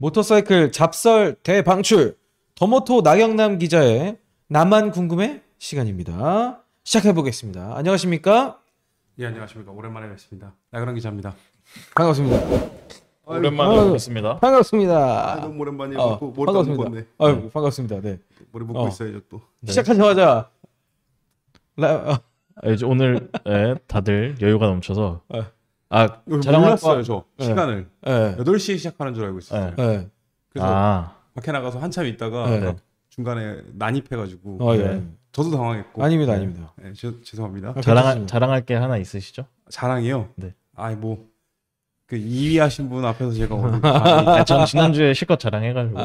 모터사이클 잡설 대방출 더모토 나경남 기자의 나만 궁금해 시간입니다. 시작해 보겠습니다. 안녕하십니까? 예, 안녕하십니까. 오랜만에 뵙습니다. 나경남 기자입니다. 반갑습니다. 오랜만에 뵙습니다. 반갑습니다. 너무 오랜만이에요. 반갑습니다. 아유, 반갑습니다. 네. 머리 묶고 있어야죠 또. 네. 시작하자마자 이제 오늘 다들 여유가 넘쳐서 몰랐어요 저 시간을. 네. 8시에 시작하는 줄 알고 있었어요. 네. 그래서 밖에 나가서 한참 있다가 네. 중간에 난입해가지고 예. 저도 당황했고. 아닙니다. 네. 아닙니다. 네, 죄송합니다. 자랑할 게 하나 있으시죠? 자랑이요? 네. 아이 그 2위 하신 분 앞에서 제가 오늘 전 지난주에 실컷 자랑해가지고.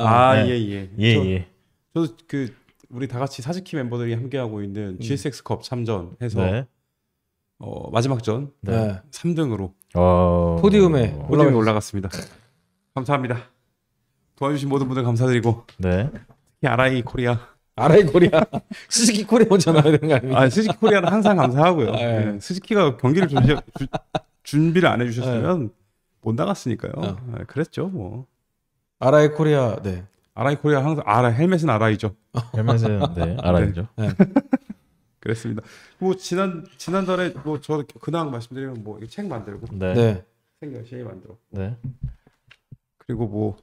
예. 저도 우리 다 같이 사즈키 멤버들이 함께하고 있는 GSX컵 참전해서 네. 마지막 전 네. 3등으로 포디움에 올라갔습니다. 감사합니다. 도와주신 모든 분들 감사드리고 네. 특히 아라이 코리아 스즈키 코리아 먼저 나와야 되는 거 아닙니까? 스즈키 코리아는 항상 감사하고요. 네. 네. 스즈키가 경기를 준비를 안 해주셨으면 못 나갔으니까요. 그랬죠 뭐. 아라이 코리아 네. 아라이 코리아 항상 헬멧은 아라이죠. 헬멧은 알아야죠. 네. 그랬습니다. 뭐 지난달에 뭐 저 근황 말씀드리면 뭐 책 만들고 네. 생겨 시에 만들어. 네. 그리고 뭐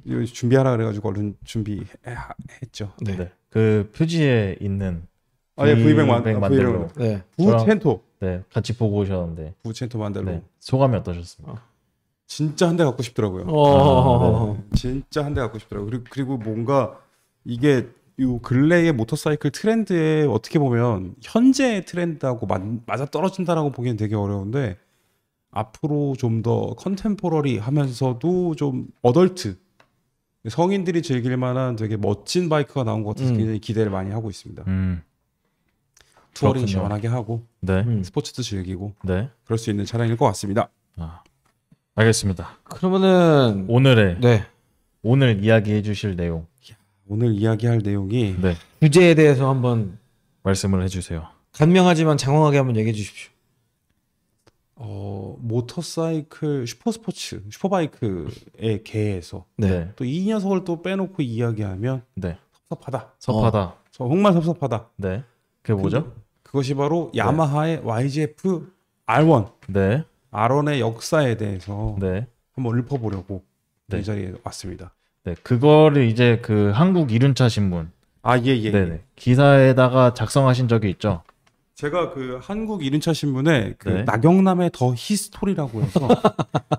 준비하라 그래가지고 얼른 준비했죠. 네. 그 표지에 있는 V백 만들로. 네. 부첸토. 네. 같이 보고 오셨는데. 부첸토 만들로. 네. 소감이 어떠셨습니까? 진짜 한 대 갖고 싶더라고요. 네. 진짜 한 대 갖고 싶더라고요. 그리고 뭔가 이게 요 근래의 모터사이클 트렌드에 어떻게 보면 현재 트렌드하고 맞아 떨어진다라고 보기엔 되게 어려운데 앞으로 좀 더 컨템포러리 하면서도 좀 어덜트 성인들이 즐길 만한 되게 멋진 바이크가 나온 것 같아서 굉장히 기대를 많이 하고 있습니다. 투어링 그렇군요. 시원하게 하고 네. 스포츠도 즐기고 네. 그럴 수 있는 차량일 것 같습니다. 알겠습니다. 그러면은 오늘 이야기해 주실 내용. 오늘 이야기할 내용이 네. 주제에 대해서 한번 말씀을 해주세요. 간명하지만 장황하게 한번 얘기해 주십시오. 모터사이클 슈퍼스포츠 슈퍼바이크의 개에서 네. 또 이 녀석을 또 빼놓고 이야기하면 네. 섭섭하다. 섭하다. 정말 섭섭하다. 네. 그게 뭐죠? 그것이 바로 야마하의 YGF R1 네. R1의 역사에 대해서 네. 한번 읊어보려고 네. 이 자리에 왔습니다. 네. 그거를 이제 그 한국 이륜차 신문 예. 네네. 기사에다가 작성하신 적이 있죠. 제가 그 한국 이륜차 신문에 그 네. 나경남의 더 히스토리라고 해서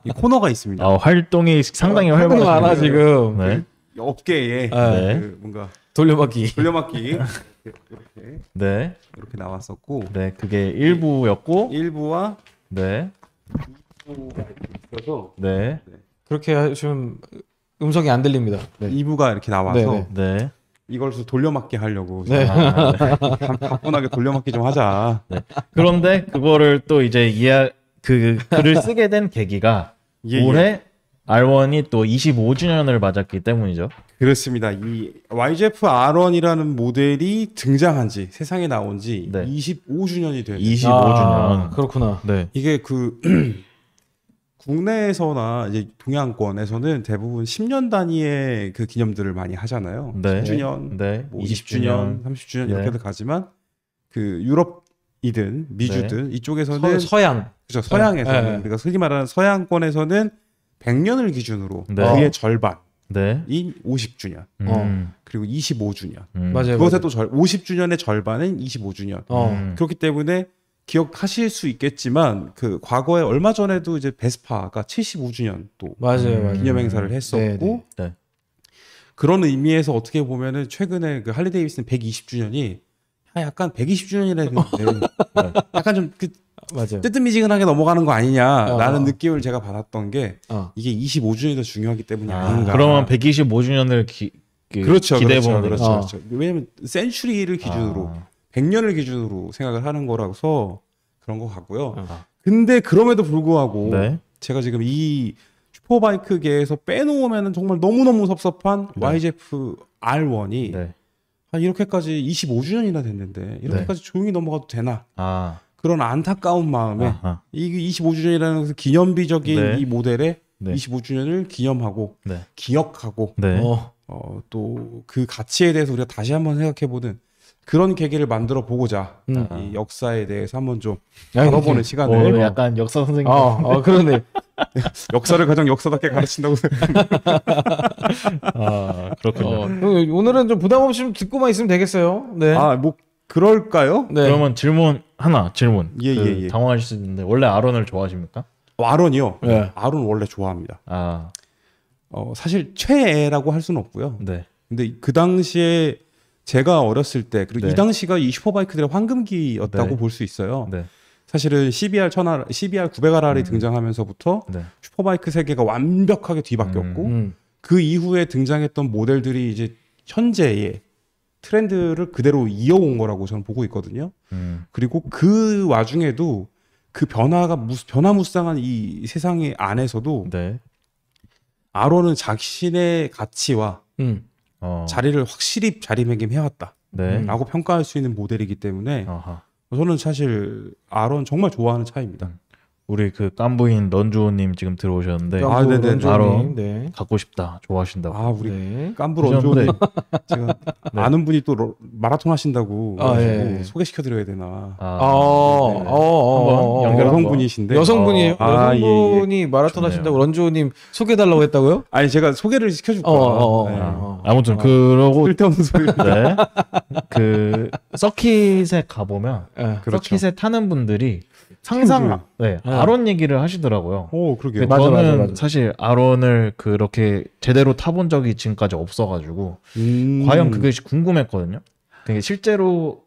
이 코너가 있습니다. 활동이 상당히 활동이 많아 활발하시네요. 지금. 네. 업계에 네. 그 뭔가 돌려막기. 네. 이렇게 나왔었고 네. 그게 1부였고 1부와 네. 2부가 있어서 네. 그렇게 하시면 음성이 안 들립니다. 네. 2부가 이렇게 나와서 네, 네. 이걸 돌려막기 하려고 네. 가뿐하게 돌려막기 좀 하자. 네. 그런데 그거를 또 이제 그 글을 쓰게 된 계기가 올해 R1이 또 25주년을 맞았기 때문이죠. 그렇습니다. 이 YGF R1이라는 모델이 등장한 지 세상에 나온 지 25주년이 됐어요. 25주년. 그렇구나. 네. 이게 국내에서나 이제 동양권에서는 대부분 10년 단위의 그 기념들을 많이 하잖아요. 네. 10주년, 네. 뭐 20주년, 30주년 이렇게들 가지만 그 유럽이든 미주든 이쪽에서는 서양. 그렇죠. 서양에서는 우리가 흔히 말하는 서양권에서는 100년을 기준으로 그의 절반이 50주년 그리고 25주년 맞아요. 그것에 또 50주년의 절반은 25주년 그렇기 때문에 기억하실 수 있겠지만 그 과거에 얼마 전에도 이제 베스파가 75주년 또 맞아요. 기념 행사를 했었고 네. 그런 의미에서 어떻게 보면은 최근에 그 할리 데이비슨 120주년이 약간 120주년이라 했는데 약간 좀 맞아요. 뜨뜻미지근하게 넘어가는 거 아니냐라는 느낌을 제가 받았던 게 이게 25주년이 더 중요하기 때문이 아닌가. 그러면 125주년을 기대해 보면 그렇죠. 왜냐면 센츄리를 기준으로 100년을 기준으로 생각을 하는 거라서 그런 것 같고요. 근데 그럼에도 불구하고 제가 지금 이 슈퍼바이크계에서 빼놓으면 정말 너무너무 섭섭한 YGF R1이 이렇게까지 25주년이나 됐는데 이렇게까지 조용히 넘어가도 되나. 그런 안타까운 마음에 이게 25주년이라는 기념비적인 이 모델에 네. 25주년을 기념하고 네. 기억하고 네. 또 그 가치에 대해서 우리가 다시 한번 생각해보는 그런 계기를 만들어 보고자 이 역사에 대해서 한번 좀 다뤄보는 시간을 약간 역사 선생님. 그러네. 역사를 가장 역사답게 가르친다고 그렇군요. 오늘은 좀 부담 없이 좀 듣고만 있으면 되겠어요. 네. 뭐 그럴까요? 네. 그러면 질문. 예. 당황하실 수 있는데 원래 아론을 좋아하십니까? 아론이요. 네. 아론 원래 좋아합니다. 아, 사실 최애라고 할 수는 없고요. 네. 근데 그 당시에 제가 어렸을 때 그리고 네. 이 당시가 이 슈퍼바이크들의 황금기였다고 네. 볼 수 있어요. 네. 사실은 CBR 900RR이 등장하면서부터 네. 슈퍼바이크 세계가 완벽하게 뒤바뀌었고 그 이후에 등장했던 모델들이 이제 현재의 트렌드를 그대로 이어온 거라고 저는 보고 있거든요. 그리고 그 와중에도 그 변화무쌍한 이 세상의 안에서도 네. 아론은 자신의 가치와 자리를 확실히 자리매김해왔다. 네. 라고 평가할 수 있는 모델이기 때문에 아하. 저는 사실 아론 정말 좋아하는 차입니다. 우리 그 깐부인 런주호님 지금 들어오셨는데 네네. 아론 네. 갖고 싶다, 좋아하신다고. 우리 네. 깐부 런조님 제가 아는 분이 또 마라톤 하신다고 예. 소개시켜드려야 되나. 한번 연결 여성분이신데. 여성분이에요. 여성분이 예. 마라톤 좋네요. 하신다고 런주호님 소개해달라고 했다고요? 아니 제가 소개를 시켜줄 거예요. 아무튼 그러고 쓸데없는 소리. 네. 그 서킷에 가보면 그렇죠. 서킷에 타는 분들이 항상 아론 얘기를 하시더라고요. 그러게요. 근데 저는 맞아. 사실 아론을 그렇게 제대로 타본 적이 지금까지 없어가지고 과연 그것이 궁금했거든요. 그게 실제로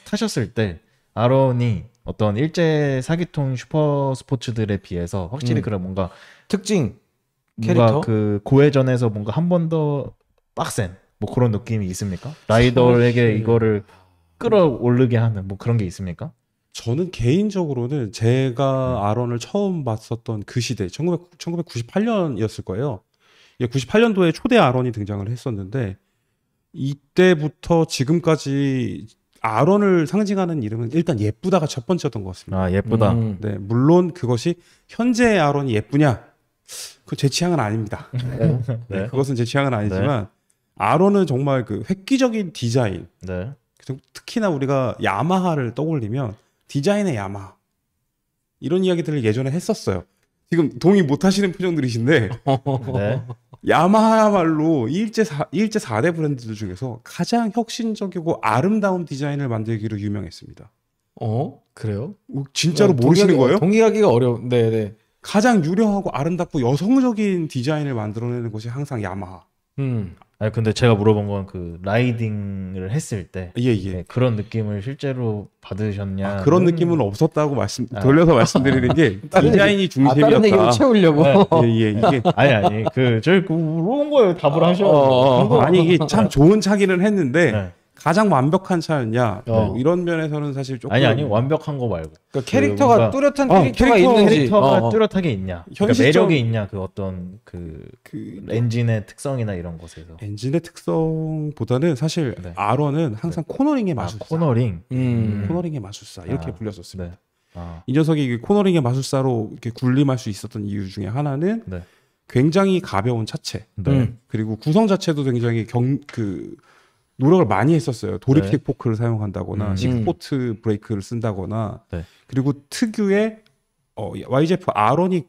타셨을 때 아론이 어떤 일제 사기통 슈퍼 스포츠들에 비해서 확실히 그런 뭔가 특징 캐릭터? 그 고회전에서 뭔가 한 번 더 빡센 뭐 그런 느낌이 있습니까? 라이더에게 이거를 끌어올리게 하는 뭐 그런 게 있습니까? 저는 개인적으로는 제가 아론을 처음 봤었던 그 시대 1998년이었을 거예요. 98년도에 초대 아론이 등장을 했었는데 이때부터 지금까지 아론을 상징하는 이름은 일단 예쁘다가 첫 번째였던 것 같습니다. 예쁘다. 네, 물론 그것이 현재의 아론이 예쁘냐? 그건 제 취향은 아닙니다. 네. 그것은 제 취향은 아니지만 아론은 정말 그 획기적인 디자인. 네. 특히나 우리가 야마하를 떠올리면 디자인의 야마하 이런 이야기들을 예전에 했었어요. 지금 동의 못 하시는 표정들이신데 네. 야마하야말로 일제 4대 브랜드들 중에서 가장 혁신적이고 아름다운 디자인을 만들기로 유명했습니다. 그래요? 진짜로 모르시는 거예요? 동의하기가 어려운. 네네. 가장 유려하고 아름답고 여성적인 디자인을 만들어내는 것이 항상 야마하. 아니 근데 제가 물어본 건 그 라이딩을 했을 때 예. 그런 느낌을 실제로 받으셨냐? 그런 느낌은 없었다고 돌려서 말씀드리는 게 디자인이 중심이었다. 다른 얘기로 채우려고. 예, 이게 아니 그 저희 물어본 거예요. 답을 하셔. 아니 이게 참 좋은 차기는 했는데 네. 가장 완벽한 차였냐? 이런 면에서는 사실 조금 아니 완벽한 거 말고 그러니까 캐릭터가 뭔가- 뚜렷한 캐릭터가 있는지 캐릭터가 뚜렷하게 있냐? 그러니까 현실적- 매력이 있냐? 그 어떤 그 엔진의 특성이나 이런 것에서 엔진의 특성보다는 사실 네. 아론은 항상 코너링의 마술사. 코너링. 코너링의 마술사 이렇게 불렸었습니다. 네. 이 녀석이 코너링의 마술사로 이렇게 군림할 수 있었던 이유 중에 하나는 네. 굉장히 가벼운 차체 네. 그리고 구성 자체도 굉장히 노력을 많이 했었어요. 도립식 네. 포크를 사용한다거나 식스포트 브레이크를 쓴다거나 네. 그리고 특유의 YGF 아론이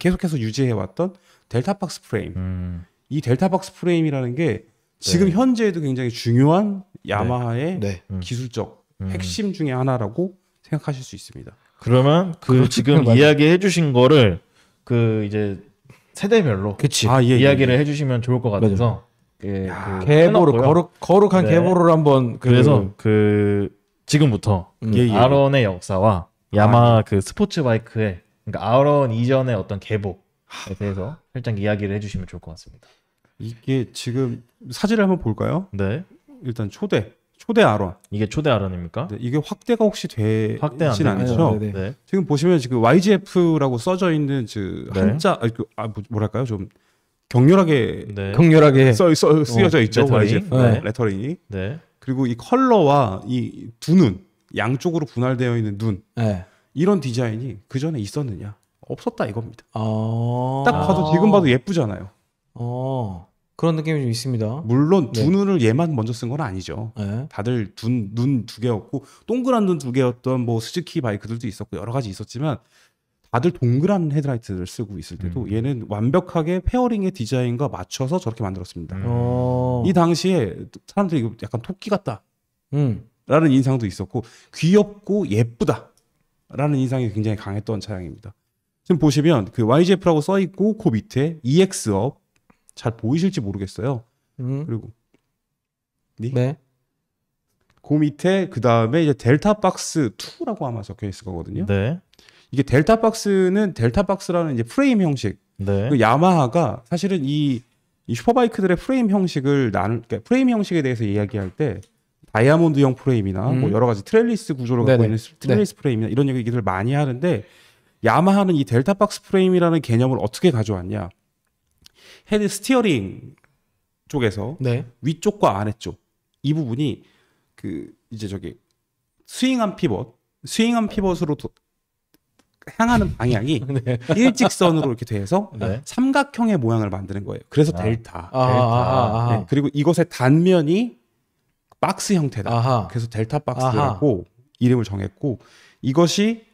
계속해서 유지해왔던 델타 박스 프레임. 이 델타 박스 프레임이라는 게 지금 현재에도 굉장히 중요한 야마하의 기술적 핵심 중에 하나라고 생각하실 수 있습니다. 그러면 그 지금 이야기해 주신 거를 그 이제 세대별로 그치. 이야기를 해 주시면 좋을 것 같아서 계보를 거룩한 네. 계보를 한번 그래서 그 지금부터 아론의 역사와 야마하 그 스포츠 바이크의 그러니까 아론 이전의 어떤 계보에 대해서 살짝 이야기를 해주시면 좋을 것 같습니다. 이게 지금 사진을 한번 볼까요? 네. 일단 초대 아론. 이게 초대 아론입니까? 네, 이게 확대가 혹시 확대 안 되진 되죠. 않죠? 네. 지금 보시면 지금 YGF라고 써져 있는 네. 한자 뭐랄까요? 좀 격렬하게 네. 격렬하게 쓰여져 있죠. 레터링. YGF 네. 레터링이. 네. 그리고 이 컬러와 이 두 눈, 양쪽으로 분할되어 있는 눈 네. 이런 디자인이 그 전에 있었느냐? 없었다 이겁니다. 아. 딱 봐도 지금 봐도 예쁘잖아요. 그런 느낌이 좀 있습니다. 물론 두 네. 눈을 얘만 먼저 쓴 건 아니죠. 네. 다들 눈 두 개였고 동그란 눈 두 개였던 뭐 스즈키 바이크들도 있었고 여러 가지 있었지만 다들 동그란 헤드라이트를 쓰고 있을 때도 얘는 완벽하게 페어링의 디자인과 맞춰서 저렇게 만들었습니다. 이 당시에 사람들이 이거 약간 토끼 같다 라는 인상도 있었고 귀엽고 예쁘다 라는 인상이 굉장히 강했던 차량입니다. 지금 보시면 그 YGF라고 써있고 그 밑에 EX업 잘 보이실지 모르겠어요. 그리고 네. 그 밑에 그 다음에 이제 델타 박스 2라고 아마 적혀 있을 거거든요. 네. 이게 델타 박스는 델타 박스라는 이제 프레임 형식. 네. 그 야마하가 사실은 이 슈퍼바이크들의 프레임 형식을 그러니까 프레임 형식에 대해서 이야기할 때 다이아몬드형 프레임이나 뭐 여러 가지 트렐리스 구조를 갖고 네네. 있는 트렐리스 프레임이나 이런 얘기들 많이 하는데 야마하는 이 델타 박스 프레임이라는 개념을 어떻게 가져왔냐? 헤드 스티어링 쪽에서 네. 위쪽과 아래쪽 이 부분이 그 이제 저기 스윙한 피벗으로 향하는 방향이 일직선으로 이렇게 돼서 네. 삼각형의 모양을 만드는 거예요. 그래서 델타. 네, 그리고 이것의 단면이 박스 형태다. 아하. 그래서 델타 박스라고 이름을 정했고 이것이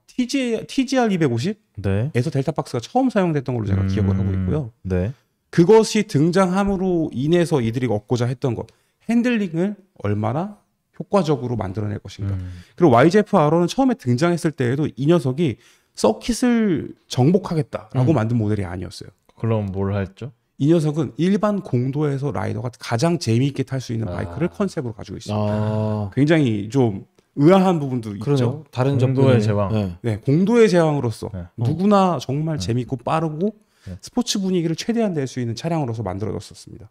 TGR 250에서 네. 델타 박스가 처음 사용됐던 걸로 제가 기억을 하고 있고요. 네. 그것이 등장함으로 인해서 이들이 얻고자 했던 것 핸들링을 얼마나 효과적으로 만들어낼 것인가. 그리고 YGF R은 처음에 등장했을 때에도 이 녀석이 서킷을 정복하겠다라고 만든 모델이 아니었어요. 그럼 뭘 했죠? 이 녀석은 일반 공도에서 라이더가 가장 재미있게 탈 수 있는 바이크를 컨셉으로 가지고 있습니다. 굉장히 좀 의아한 부분도 있죠. 그러네요. 다른 공도의 접근이- 제왕. 네. 네, 공도의 제왕으로서 네. 누구나 정말 재밌고 빠르고 네. 스포츠 분위기를 최대한 낼 수 있는 차량으로서 만들어졌었습니다.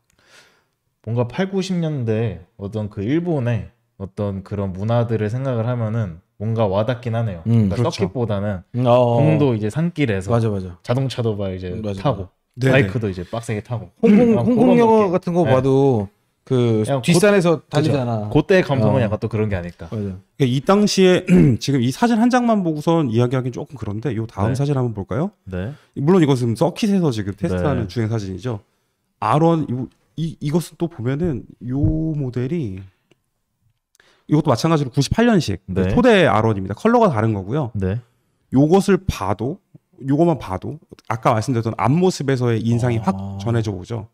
뭔가 8, 90년대 어떤 그 일본의 어떤 그런 문화들을 생각을 하면은 뭔가 와닿긴 하네요. 그러니까 그렇죠. 서킷보다는 공도 이제 산길에서 맞아. 자동차도 막 이제 맞아. 타고 네네. 바이크도 이제 빡세게 타고 홍콩 영화 그런 같은 거 네. 봐도 그 그냥 뒷산에서 달리잖아. 느낌. 그때의 감성은 어. 약간 또 그런 게 아닐까. 맞아. 그러니까 이 당시에 지금 이 사진 한 장만 보고선 이야기하기는 조금 그런데 이 다음 네. 사진 한번 볼까요? 네. 물론 이것은 서킷에서 지금 테스트하는 네. 주행 사진이죠. R1 이것은 또 보면은 요 모델이 이것도 마찬가지로 98년식 네. 토대 R1입니다. 컬러가 다른 거고요. 네. 요것만 봐도 아까 말씀드렸던 앞모습에서의 인상이 확 전해져 오죠.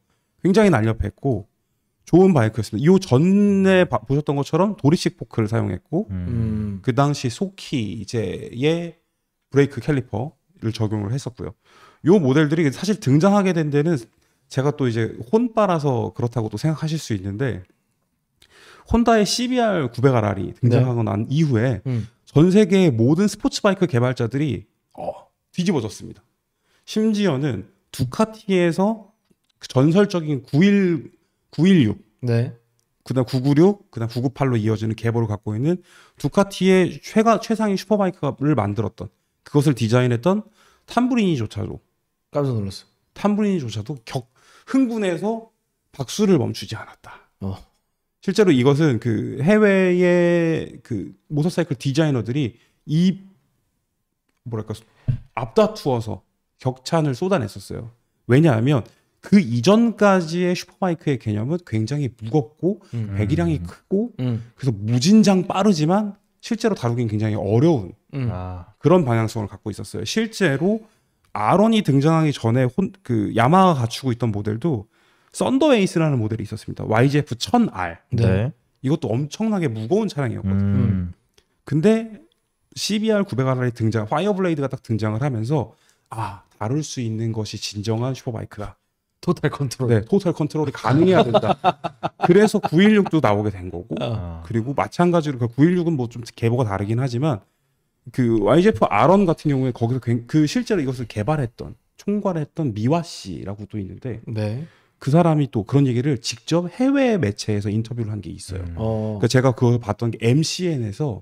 굉장히 날렵했고 좋은 바이크였습니다. 요 전에 보셨던 것처럼 도리식 포크를 사용했고 그 당시 소키제의 브레이크 캘리퍼를 적용을 했었고요. 요 모델들이 사실 등장하게 된 데는 제가 또 이제 혼바라서 그렇다고 또 생각하실 수 있는데 혼다의 CBR 900RR이 등장하고 난 이후에 전 세계의 모든 스포츠 바이크 개발자들이 뒤집어졌습니다. 심지어는 두카티에서 전설적인 916, 네. 그다음 996, 그다음 998로 이어지는 계보를 갖고 있는 두카티의 최상위 슈퍼바이크를 만들었던 그것을 디자인했던 탐브리니조차도 흥분해서 박수를 멈추지 않았다. 실제로 이것은 그 해외의 그 모터사이클 디자이너들이 앞다투어서 격찬을 쏟아냈었어요. 왜냐하면 그 이전까지의 슈퍼바이크의 개념은 굉장히 무겁고 배기량이 크고 그래서 무진장 빠르지만 실제로 다루긴 굉장히 어려운 그런 방향성을 갖고 있었어요. 실제로 R1이 등장하기 전에 그 야마하가 갖추고 있던 모델도 썬더웨이스라는 모델이 있었습니다. YGF 1000R. 네. 이것도 엄청나게 무거운 차량이었거든요. 근데 CBR 900R이 파이어블레이드가 딱 등장을 하면서 다룰 수 있는 것이 진정한 슈퍼바이크다. 토탈 컨트롤. 네, 토탈 컨트롤이 가능해야 된다. 그래서 916도 나오게 된 거고, 그리고 마찬가지로 그 916은 뭐 좀 계보가 다르긴 하지만 그 YGF R1 같은 경우에 거기서 그 실제로 이것을 개발했던 총괄했던 미와 씨라고 또 있는데 네. 그 사람이 또 그런 얘기를 직접 해외 매체에서 인터뷰를 한 게 있어요. 그러니까 제가 그걸 봤던 게 MCN에서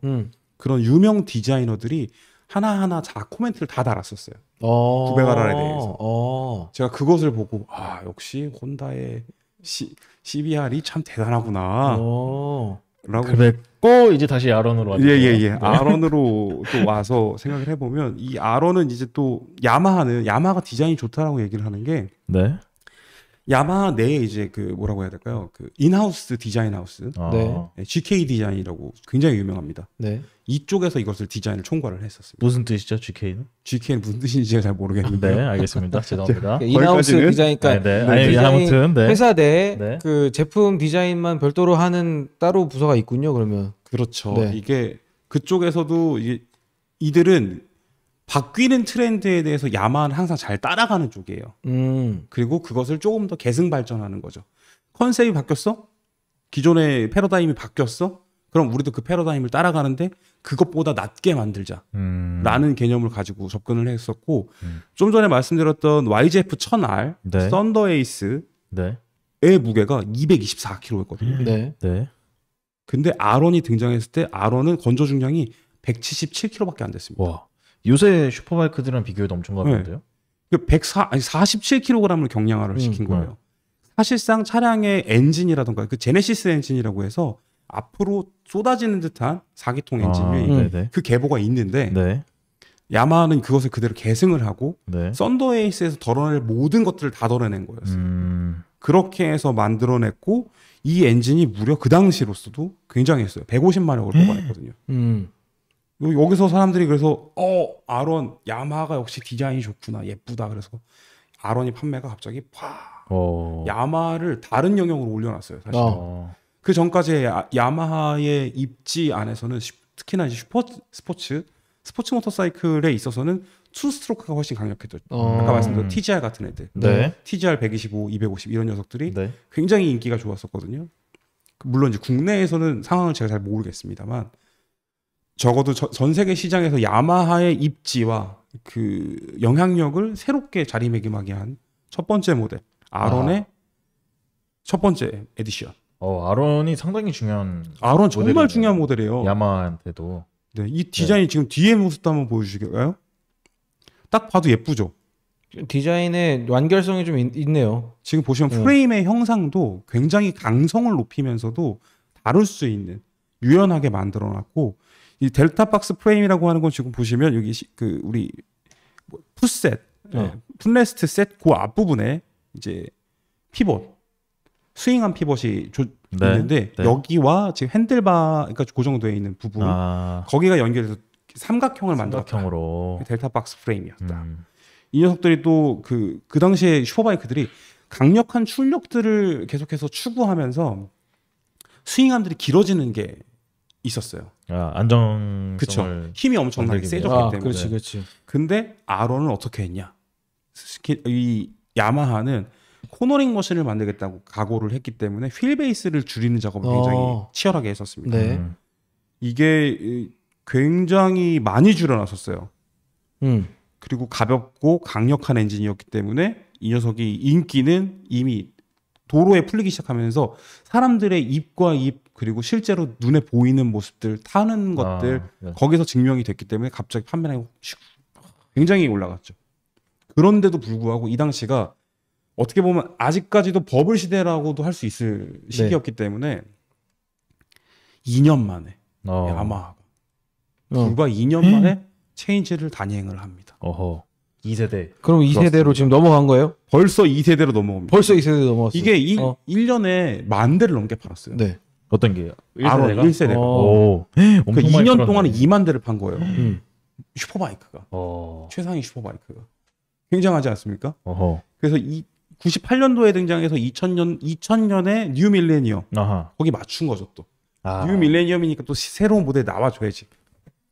그런 유명 디자이너들이 하나하나 다 코멘트를 다 달았었어요. 900R에 대해서. 제가 그것을 보고 역시 혼다의 CBR이 참 대단하구나 그랬고 이제 다시 아론으로 왔죠. 예예예. 아론으로 또 와서 생각을 해보면 이 아론은 이제 또 야마하가 디자인이 좋다라고 얘기를 하는 게 네. 야마하 내에 이제 그 뭐라고 해야 될까요? 그 인하우스 디자인 하우스 네. GK 디자인이라고 굉장히 유명합니다. 네. 이쪽에서 이것을 디자인을 총괄을 했었습니다. 무슨 뜻이죠, GK는? GK는 무슨 뜻인지 제가 잘 모르겠는데. 네, 알겠습니다. 죄송합니다. 인하우스 거기까지는? 디자인, 그러니까 네, 네. 아니, 디자인 아무튼 네. 회사 내 네. 그 제품 디자인만 별도로 하는 따로 부서가 있군요. 그러면. 그렇죠. 네. 이게 그쪽에서도 이들은 바뀌는 트렌드에 대해서 야마하는 항상 잘 따라가는 쪽이에요. 그리고 그것을 조금 더 계승 발전하는 거죠. 컨셉이 바뀌었어? 기존의 패러다임이 바뀌었어? 그럼 우리도 그 패러다임을 따라가는데 그것보다 낮게 만들자 라는 개념을 가지고 접근을 했었고 좀 전에 말씀드렸던 YGF 1000R 네. 썬더 에이스의 네. 무게가 224kg였거든요. 네. 네. 근데 아론이 등장했을 때 아론은 건조 중량이 177kg밖에 안 됐습니다. 와. 요새 슈퍼바이크들이랑 비교해도 엄청 가벼운데요? 147kg을 경량화를 시킨 거예요. 사실상 차량의 엔진이라던가 그 제네시스 엔진이라고 해서 앞으로 쏟아지는 듯한 4기통 엔진이 네네. 그 계보가 있는데 네. 야마하는 그것을 그대로 계승을 하고 네. 썬더에이스에서 덜어낼 모든 것들을 다 덜어낸 거였어요. 그렇게 해서 만들어냈고 이 엔진이 무려 그 당시로서도 굉장했어요. 150마력을 뽑아냈거든요. 여기서 사람들이 그래서 아론 야마하가 역시 디자인이 좋구나 예쁘다 그래서 아론이 판매가 갑자기 야마하를 다른 영역으로 올려놨어요. 사실 그 전까지 야마하의 입지 안에서는 특히나 이제 스포츠 모터사이클에 있어서는 투 스트로크가 훨씬 강력했죠. 아까 말씀드린 TGR 같은 애들, 네. TGR 125, 250 이런 녀석들이 네. 굉장히 인기가 좋았었거든요. 물론 이제 국내에서는 상황을 제가 잘 모르겠습니다만 적어도 전 세계 시장에서 야마하의 입지와 그 영향력을 새롭게 자리매김하게 한 첫 번째 모델 아론의 첫 번째 에디션. 아론이 상당히 중요한 아론 정말 모델이네요. 중요한 모델이에요. 야마한테도. 네, 이 디자인이 지금 뒤에 모습도 한번 보여주실까요? 딱 봐도 예쁘죠. 디자인의 완결성이 좀 있네요. 지금 보시면 프레임의 형상도 굉장히 강성을 높이면서도 다룰 수 있는 유연하게 만들어놨고 이 델타 박스 프레임이라고 하는 건 지금 보시면 여기 그 우리 풋셋, 풋레스트 셋 그 앞부분에 이제 피벗, 스윙한 피벗이 있는데 네. 여기와 지금 핸들바가 고정되어 있는 부분 거기가 연결돼서 삼각형을 만들었다. 삼각형으로 델타 박스 프레임이었다. 이 녀석들이 또 그 당시에 슈퍼바이크들이 강력한 출력들을 계속해서 추구하면서 스윙함들이 길어지는 게 있었어요. 안정성을 그쵸. 힘이 엄청나게 세졌기 때문에. 그렇지. 근데 아론은 어떻게 했냐? 이 야마하는 코너링 머신을 만들겠다고 각오를 했기 때문에 휠 베이스를 줄이는 작업을 굉장히 치열하게 했었습니다. 네. 이게 굉장히 많이 줄여놨었어요. 그리고 가볍고 강력한 엔진이었기 때문에 이 녀석이 인기는 이미 도로에 풀리기 시작하면서 사람들의 입과 입 그리고 실제로 눈에 보이는 모습들 타는 것들 네. 거기서 증명이 됐기 때문에 갑자기 판매량이 굉장히 올라갔죠. 그런데도 불구하고 이 당시가 어떻게 보면 아직까지도 버블 시대라고도 할 수 있을 시기였기 때문에 2년 만에 야마하가 불과 2년 만에 체인지를 단행을 합니다. 2세대. 그럼 2세대로 지금 넘어간 거예요? 벌써 2세대로 넘어갑니다. 벌써 2세대 넘어갔어요. 이게 1년에 10,000대를 넘게 팔았어요. 네. 어떤 게요? 아론 1세대가. 그 그 2년 동안에 2만 대를 판 거예요. 음. 슈퍼바이크가. 최상위 슈퍼바이크가. 굉장하지 않습니까? 어허. 그래서 98년도에 등장해서 2000년에 뉴 밀레니엄. 아하. 거기 맞춘 거죠 또. 아. 뉴 밀레니엄이니까 또 새로운 모델 나와줘야지.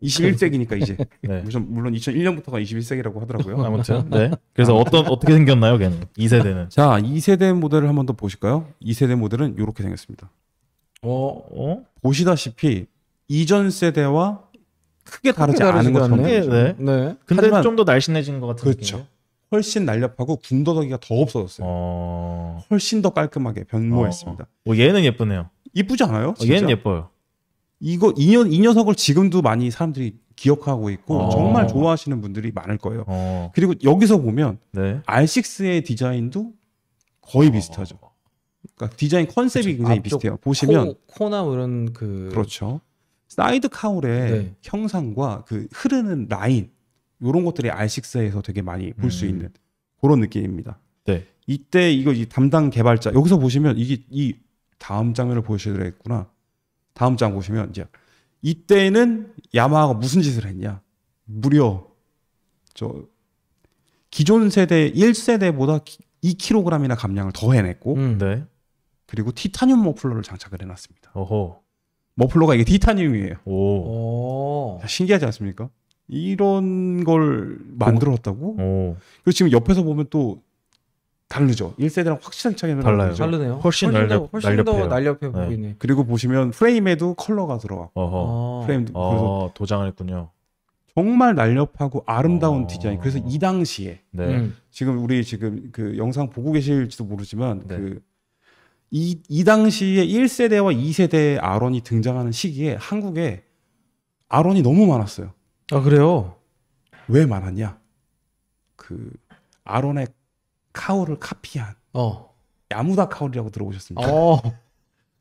21세기니까 이제. 네. 물론 2001년부터가 21세기라고 하더라고요. 아무튼 네. 그래서 어떻게 생겼나요, 걔는? 2세대는. 자, 2세대 모델을 한 번 더 보실까요? 2세대 모델은 이렇게 생겼습니다. 보시다시피 이전 세대와 크게 다르지 않은 것처럼. 네. 네. 근데 하지만- 좀 더 날씬해진 것 같은 그렇죠. 느낌이에요. 훨씬 날렵하고 군더더기가 더 없어졌어요. 훨씬 더 깔끔하게 변모했습니다. 얘는 예쁘네요. 이쁘지 않아요? 진짜? 얘는 예뻐요. 이 녀석을 지금도 많이 사람들이 기억하고 있고 정말 좋아하시는 분들이 많을 거예요. 그리고 여기서 보면 네. R6의 디자인도 거의 비슷하죠. 그러니까 디자인 컨셉이 굉장히 앞쪽 비슷해요. 보시면 코나 뭐 이런 그 그렇죠. 사이드 카울의 네. 형상과 그 흐르는 라인 이런 것들이 R6에서 되게 많이 볼 수 음. 있는 그런 느낌입니다. 네. 이때 이거 이 담당 개발자 여기서 보시면 이게 이 다음 장면을 보여주셔야겠구나. 다음 장 보시면 이제 이때는 야마하가 무슨 짓을 했냐? 무려 저 기존 세대 1세대보다 2kg이나 감량을 더 해냈고 네. 그리고 티타늄 머플러를 장착을 해놨습니다. 어허. 머플러가 이게 티타늄이에요. 오. 오. 신기하지 않습니까? 이런 걸 만들었다고? 오. 그리고 지금 옆에서 보면 또 다르죠. 1세대랑 확실한 차이는 달라요. 나죠. 다르네요. 훨씬 훨씬 더 날렵해요. 날렵해 네. 보이네. 그리고 보시면 프레임에도 컬러가 들어가고 어허. 프레임도 그래서 도장을 했군요. 정말 날렵하고 아름다운 어. 디자인. 그래서 이 당시에 네. 지금 우리 지금 그 영상 보고 계실지도 모르지만 네. 그 이 당시에 1세대와 2세대 아론이 등장하는 시기에 한국에 아론이 너무 많았어요. 아 그래요? 왜 많았냐? 그 아론의 카울을 카피한 야무다 카울이라고 들어보셨습니까?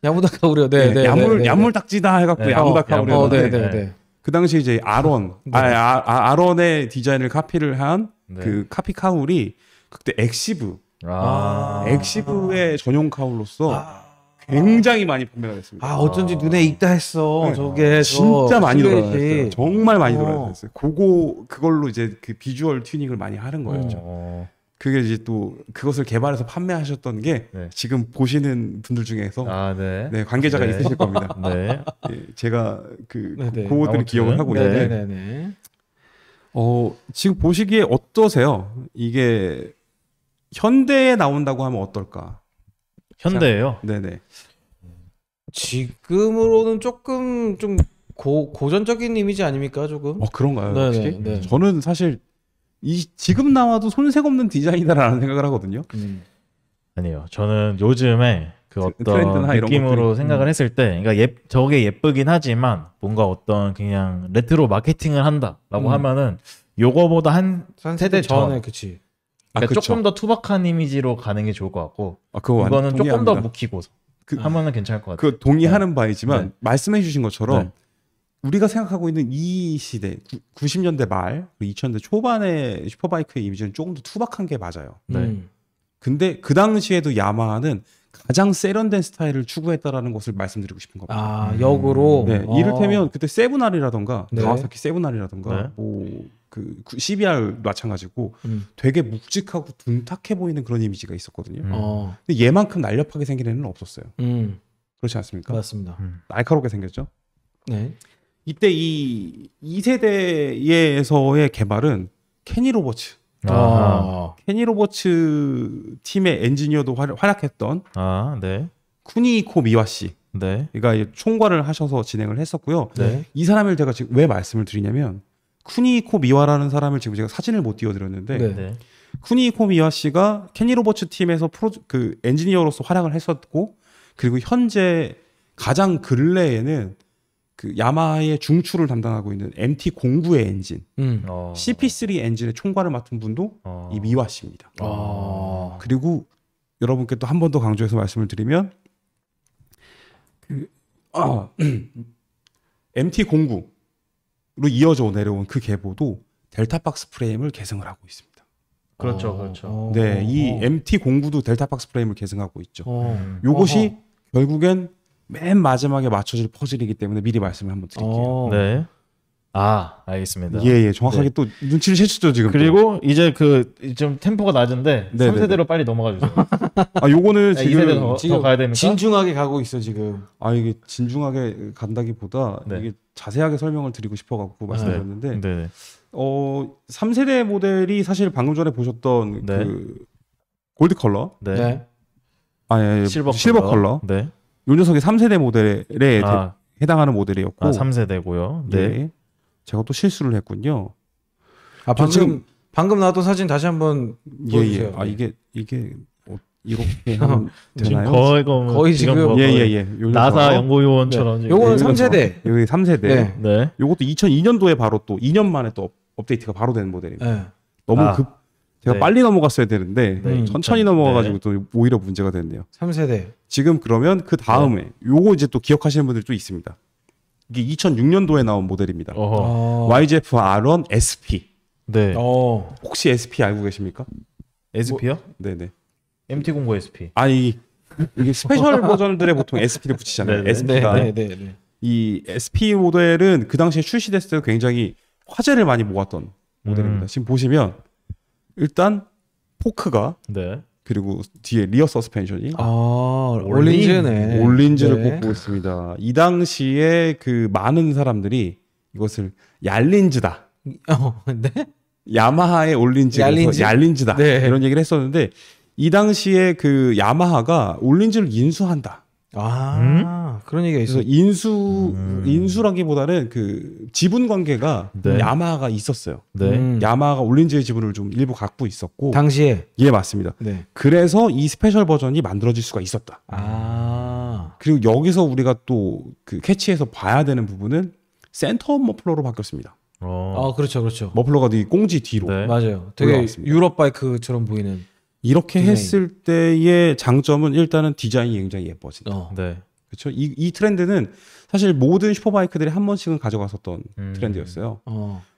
야무다 카우리요. 네, 네. 야물 딱지다 해갖고 네. 야무다 카울이었는데 네, 네, 네. 그 당시 이제 아론 네. 아론의 디자인을 카피를 한 네. 그 카피 카울이 그때 엑시브 아. 엑시브의 전용 카울로서 굉장히 많이 판매가 됐습니다. 아 어쩐지 눈에 익다 했어. 네. 저게 진짜 많이 실루엣이. 돌아다녔어요. 정말 많이 어. 돌아다녔어요. 그걸로 이제 그 비주얼 튜닝을 많이 하는 거였죠. 어. 그게 이제 또 그것을 개발해서 판매하셨던 게 네. 지금 보시는 분들 중에서 아, 네. 네, 관계자가 네. 있으실 겁니다. 네. 예, 제가 그 네, 네. 그것들을 아무튼, 기억을 하고 네. 있는데 네네네. 지금 보시기에 어떠세요? 이게 현대에 나온다고 하면 어떨까? 현대예요. 네네. 지금으로는 조금 좀 고전적인 이미지 아닙니까 조금? 그런가요? 네네, 혹시? 네. 저는 사실 지금 나와도 손색 없는 디자인이다라는 생각을 하거든요. 아니에요. 저는 요즘에 그 어떤 트렌드나 이런 느낌으로 것들이. 생각을 했을 때, 그러니까 저게 예쁘긴 하지만 뭔가 어떤 그냥 레트로 마케팅을 한다라고 하면은 요거보다 한 세대 전, 그치. 그러니까 그쵸. 조금 더 투박한 이미지로 가는 게 좋을 것 같고, 그거 이거는 조금 동의합니다. 더 묵히고서 그- 하면은 괜찮을 것 같아요. 그 동의하는 바이지만 네. 말씀해주신 것처럼 네. 우리가 생각하고 있는 이 시대 90년대 말 2000년대 초반의 슈퍼바이크의 이미지는 조금 더 투박한 게 맞아요. 네. 근데 그 당시에도 야마하는 가장 세련된 스타일을 추구했다라는 것을 말씀드리고 싶은 겁니다. 아 역으로. 네, 이를테면 그때 세븐알이라던가 네. 가와사키 세븐알이라던가 네. 뭐그 CBR 마찬가지고 되게 묵직하고 둔탁해 보이는 그런 이미지가 있었거든요. 근데 얘만큼 날렵하게 생긴 애는 없었어요. 그렇지 않습니까? 맞습니다. 날카롭게 생겼죠. 네. 이때 이 2세대에서의 개발은 케니 로버츠. 케니 로버츠 팀의 엔지니어도 활약했던 네. 쿠니코 미와 씨가 네. 총괄을 하셔서 진행을 했었고요. 네. 이 사람을 제가 지금 왜 말씀을 드리냐면 쿠니코 미와라는 사람을 지금 제가 사진을 못 띄워드렸는데 네. 네. 쿠니코 미와 씨가 케니 로버츠 팀에서 그 엔지니어로서 활약을 했었고 그리고 현재 가장 근래에는 그 야마하의 중추를 담당하고 있는 MT09의 엔진 CP3 엔진의 총괄을 맡은 분도 이 미와 씨입니다. 그리고 여러분께 또 한 번 더 강조해서 말씀을 드리면 MT09로 이어져 내려온 그 계보도 델타 박스 프레임을 개성을 하고 있습니다. 그렇죠, 그렇죠. 네, 이 MT09도 델타 박스 프레임을 개성하고 있죠. 어허. 요것이 결국엔 맨 마지막에 맞춰질 퍼즐이기 때문에 미리 말씀을 한번 드릴게요. 네. 알겠습니다. 예, 정확하게 네. 또 눈치를 채셨죠 지금. 그리고 이제 좀 템포가 낮은데 네네네. 3세대로 빨리 넘어가 주세요. 요거는 2세대 지금 더 가야 됩니까? 진중하게 가고 있어 지금. 이게 진중하게 간다기보다 네. 이게 자세하게 설명을 드리고 싶어갖고 말씀드렸는데 네. 3세대 모델이 사실 방금 전에 보셨던 네. 그 골드 컬러, 네. 실버 컬러. 네. 요 녀석이 3세대 모델에 해당하는 모델이었고 3세대고요. 네. 예. 제가 또 실수를 했군요. 방금 나왔던 사진 다시 한번 보여주세요. 이게 이렇게 하면 지금 되나요? 거의 지금 요 나사 녀석. 연구요원처럼 지금. 요거는 요 녀석. 3세대. 여기 3세대. 네. 네. 요것도 2002년도에 바로 또 2년 만에 또 업데이트가 바로 된 모델입니다. 네. 너무 제가 네. 빨리 넘어갔어야 되는데 네, 천천히 2000, 넘어가가지고 또 오히려 문제가 됐네요. 3세대. 지금 그러면 그 다음에 요거 이제 또 기억하시는 분들 또 있습니다. 이게 2006년도에 나온 모델입니다. YGF R1 SP. 네. 혹시 SP 알고 계십니까? SP요? 네네. MT09 SP. 아니 이게 스페셜 버전들에 보통 SP를 붙이잖아요. 네네. SP가 네. 이 SP 모델은 그 당시에 출시됐을 때 굉장히 화제를 많이 모았던 모델입니다. 지금 보시면 일단 포크가 네. 그리고 뒤에 리어 서스펜션이 올린즈네. 올린즈를 네. 뽑고 있습니다. 이 당시에 그 많은 사람들이 이것을 얄린즈다. 네? 야마하의 올린즈, 얄린즈? 얄린즈다. 네. 이런 얘기를 했었는데 이 당시에 그 야마하가 올린즈를 인수한다. 그런 얘기가 그래서 있어. 인수라기보다는 그 지분 관계가 네. 야마하가 있었어요. 네. 야마하가 올린즈의 지분을 좀 일부 갖고 있었고 당시에. 예 맞습니다. 네. 그래서 이 스페셜 버전이 만들어질 수가 있었다. 그리고 여기서 우리가 또 그 캐치해서 봐야 되는 부분은 센터 머플러로 바뀌었습니다. 그렇죠. 머플러가 되게 꽁지 뒤로. 네. 맞아요. 되게 올라왔습니다. 유럽 바이크처럼 보이는. 이렇게 디자인. 했을 때의 장점은 일단은 디자인이 굉장히 예뻐진다. 네. 그렇죠. 이 트렌드는 사실 모든 슈퍼바이크들이 한 번씩은 가져갔었던 트렌드였어요.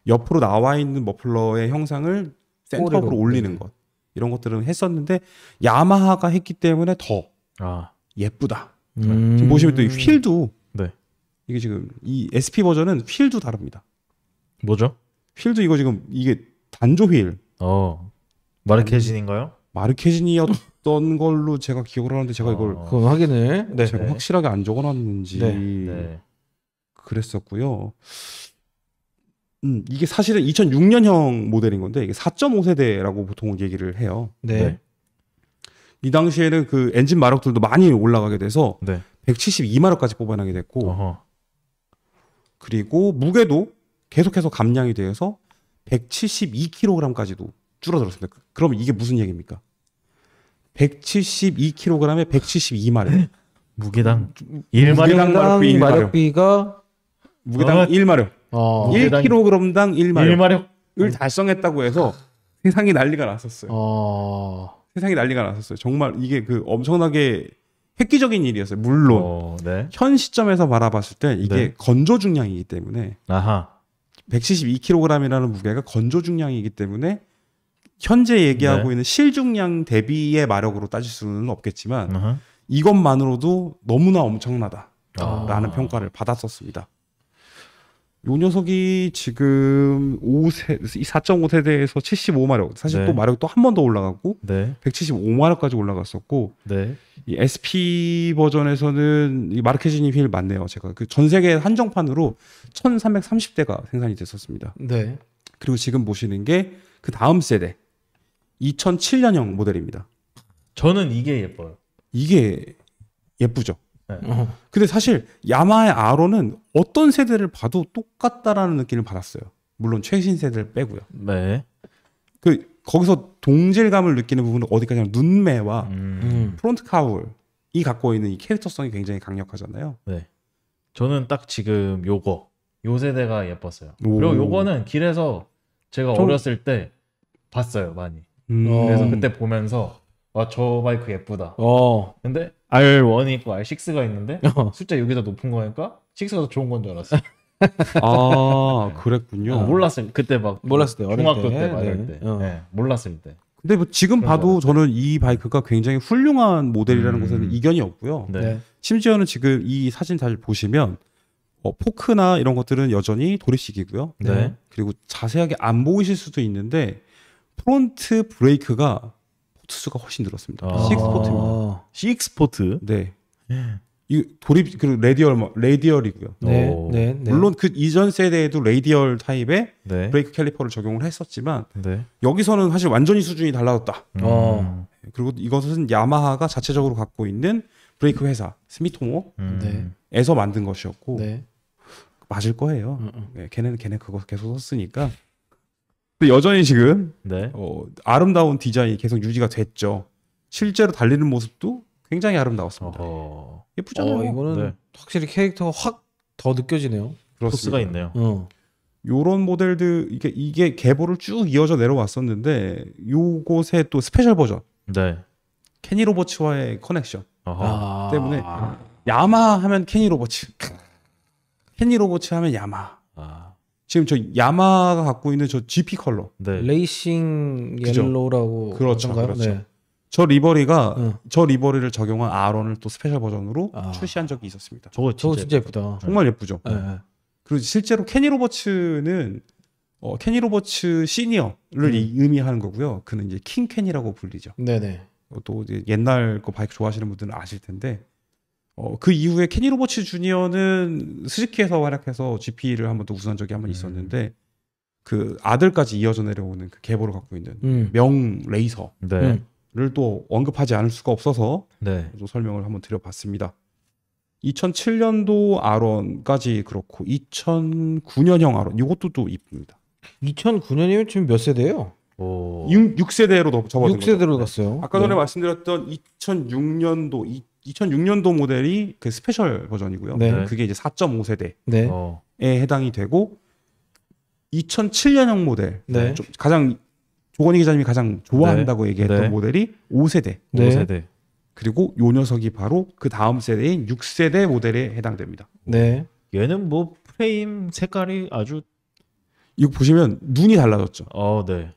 옆으로 나와 있는 머플러의 형상을 센터로 꼬리로. 올리는 것 이런 것들은 했었는데 야마하가 했기 때문에 더 예쁘다. 지금 보시면 또 이 휠도 네. 이게 지금 이 SP 버전은 휠도 다릅니다. 뭐죠? 휠도 이거 지금 이게 단조 휠 마르케진인가요? 마르케진이었던 걸로 제가 기억을 하는데 제가 이걸 그건 확인을. 네. 제가 확실하게 안 적어놨는지 네. 그랬었고요. 이게 사실은 2006년형 모델인 건데 이게 4.5세대라고 보통 얘기를 해요. 네. 이 당시에는 그 엔진 마력들도 많이 올라가게 돼서 네. 172마력까지 뽑아내게 됐고 어허. 그리고 무게도 계속해서 감량이 되어서 172kg까지도 줄어들었습니다. 그럼 이게 무슨 얘기입니까? 172kg에 172마력. 무게당 무게당 1마력 마력비가 무게당 1마력. 무게당 1kg당 1마력을 1마력. 달성했다고 해서 세상이 난리가 났었어요. 세상이 난리가 났었어요. 정말 이게 그 엄청나게 획기적인 일이었어요. 물론 네. 현 시점에서 바라봤을 때 이게 네. 건조 중량이기 때문에 아하. 172kg이라는 무게가 건조 중량이기 때문에 현재 얘기하고 네. 있는 실중량 대비의 마력으로 따질 수는 없겠지만 아하. 이것만으로도 너무나 엄청나다라는 아. 평가를 받았었습니다. 요 녀석이 지금 4.5세대에서 75마력 사실 네. 또 마력이 또 한 번 더 올라가고 네. 175마력까지 올라갔었고 네. 이 SP 버전에서는 이 마르케지니 휠 맞네요. 제가 그 전 세계 한정판으로 1330대가 생산이 됐었습니다. 네. 그리고 지금 보시는 게 그 다음 세대 2007년형 모델입니다. 저는 이게 예뻐요. 이게 예쁘죠. 네. 근데 사실 야마의 R1은 어떤 세대를 봐도 똑같다라는 느낌을 받았어요. 물론 최신 세대를 빼고요. 네. 그 거기서 동질감을 느끼는 부분은 어디까지냐면 눈매와 프론트 카울이 갖고 있는 이 캐릭터성이 굉장히 강력하잖아요. 네. 저는 딱 지금 요 세대가 예뻤어요. 오. 그리고 요거는 길에서 제가 좀- 어렸을 때 봤어요, 많이. 그래서 그때 보면서 저 바이크 예쁘다. 근데 R1이 있고 R6가 있는데 숫자 여기다 높은 거니까 6가 더 좋은 건 줄 알았어요. 아 그랬군요. 몰랐을 그때 막 몰랐을 때, 어릴 중학교 때. 때, 막 이럴 네. 때. 네, 몰랐을 때. 근데 뭐 지금 그런 봐도 저는 이 바이크가 굉장히 훌륭한 모델이라는 것에는 이견이 없고요. 네. 심지어는 지금 이 사진 잘 보시면 포크나 이런 것들은 여전히 도립식이고요. 네. 그리고 자세하게 안 보이실 수도 있는데 프론트 브레이크가 포트수가 훨씬 늘었습니다. 아. 6포트입니다. 식스포트. 네. 이 도립 그리고 레디얼이고요. 오. 네. 물론 그 이전 세대에도 레디얼 타입의 네. 브레이크 캘리퍼를 적용을 했었지만 네. 여기서는 사실 완전히 수준이 달라졌다. 음. 그리고 이것은 야마하가 자체적으로 갖고 있는 브레이크 회사 스미토모에서 네. 만든 것이었고 네. 맞을 거예요. 네, 걔네 그거 계속 썼으니까. 근데 여전히 지금 네. 아름다운 디자인이 계속 유지가 됐죠. 실제로 달리는 모습도 굉장히 아름다웠습니다. 어허. 예쁘잖아요. 이거는 네. 확실히 캐릭터가 확 더 느껴지네요. 그렇습니다. 포스가 있네요. 요런 모델들 이게 계보를 쭉 이어져 내려왔었는데 요곳에 또 스페셜 버전 네. 케니 로버츠와의 커넥션 어허. 때문에 야마 하면 케니 로버츠, 케니 로버츠 하면 야마. 아. 지금 저 야마가 갖고 있는 저 GP 컬러 네. 레이싱 그죠. 옐로우라고 그렇죠, 하던가요? 그렇죠. 네. 저 리버리가 응. 저 리버리를 적용한 R1을 또 스페셜 버전으로 아. 출시한 적이 있었습니다. 저거 저거 진짜 진짜 예쁘다. 정말 예쁘죠. 네. 그리고 실제로 케니 로버츠는 케니 로버츠 시니어를 의미하는 거고요. 그는 이제 킹 케니라고 불리죠. 네네. 또 이제 옛날 거 바이크 좋아하시는 분들은 아실 텐데 그 이후에 케니 로버츠 주니어는 스즈키에서 활약해서 GP를 한번 또 우승한 적이 한 번 있었는데 그 아들까지 이어져 내려오는 그 계보를 갖고 있는 명 레이서를 네. 또 언급하지 않을 수가 없어서 네. 또 설명을 한번 드려봤습니다. 2007년도 R1까지 그렇고 2009년형 R1 이것도 또 이쁩니다. 2009년이면 지금 몇 세대예요? 오. 6세대로 접어든 거죠. 6세대로 갔어요. 아까 전에 말씀드렸던 2006년도 모델이 그 스페셜 버전이고요. 네. 그게 이제 4.5세대에 네. 어. 해당이 되고 2007년형 모델 네. 좀 가장 조건희 기자님이 가장 좋아한다고 얘기했던 네. 모델이 5세대 네. 5세대. 그리고 요 녀석이 바로 그 다음 세대인 6세대 모델에 해당됩니다. 네. 얘는 뭐 프레임 색깔이 아주 이거 보시면 눈이 달라졌죠. 네.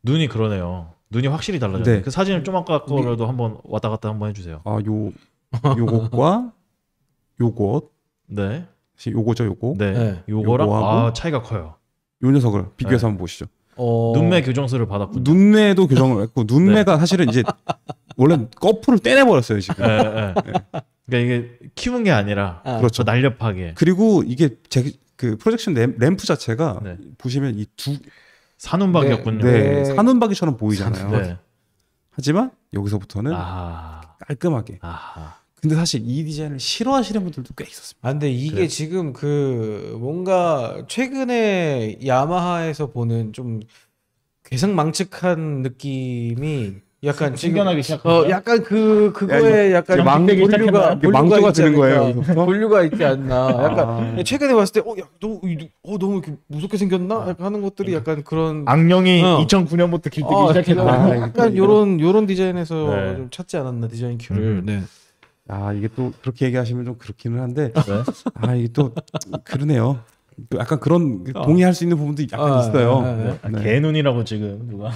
눈이 그러네요. 눈이 확실히 달라졌네. 네. 그 사진을 좀 아까 거라도 한번 왔다 갔다 한번 해주세요. 요것과 요것 네. 요거죠 요거 네. 네. 요거랑 요거하고 차이가 커요. 요 녀석을 비교해서 한번 보시죠. 눈매 교정술을 받았군요. 눈매도 교정을 했고 눈매가 사실은 이제 원래 거풀을 떼내버렸어요 지금. 네, 네. 그러니까 이게 키운 게 아니라 그렇죠. 날렵하게 그리고 이게 그 프로젝션 램프 자체가 네. 보시면 이 두 산운박이었군요. 네, 산운박이처럼 보이잖아요. 네. 하지만 여기서부터는 깔끔하게. 아하. 근데 사실 이 디자인을 싫어하시는 분들도 꽤 있었습니다. 아 근데 이게 그래요. 지금 그 뭔가 최근에 야마하에서 보는 좀 괴상망측한 느낌이 약간 지금 생겨나기 시작한 약간 그거에 약간 지금 망대기 본류가 망조가 있지 드는 거예요. 않을까? 여기서부터? 본류가 있지 않나. 약간 최근에 봤을 때 너무 이렇게 무섭게 생겼나? 약간 하는 것들이 약간 그런 악령이 어. 2009년부터 길뜨기 시작했나? 약간 요런 디자인에서 네. 좀 찾지 않았나 디자인 큐를. 네. 이게 또 그렇게 얘기하시면 좀 그렇기는 한데 네. 이게 또 그러네요. 또 약간 그런 동의할 수 있는 부분도 약간 있어요. 네. 개눈이라고 지금 누가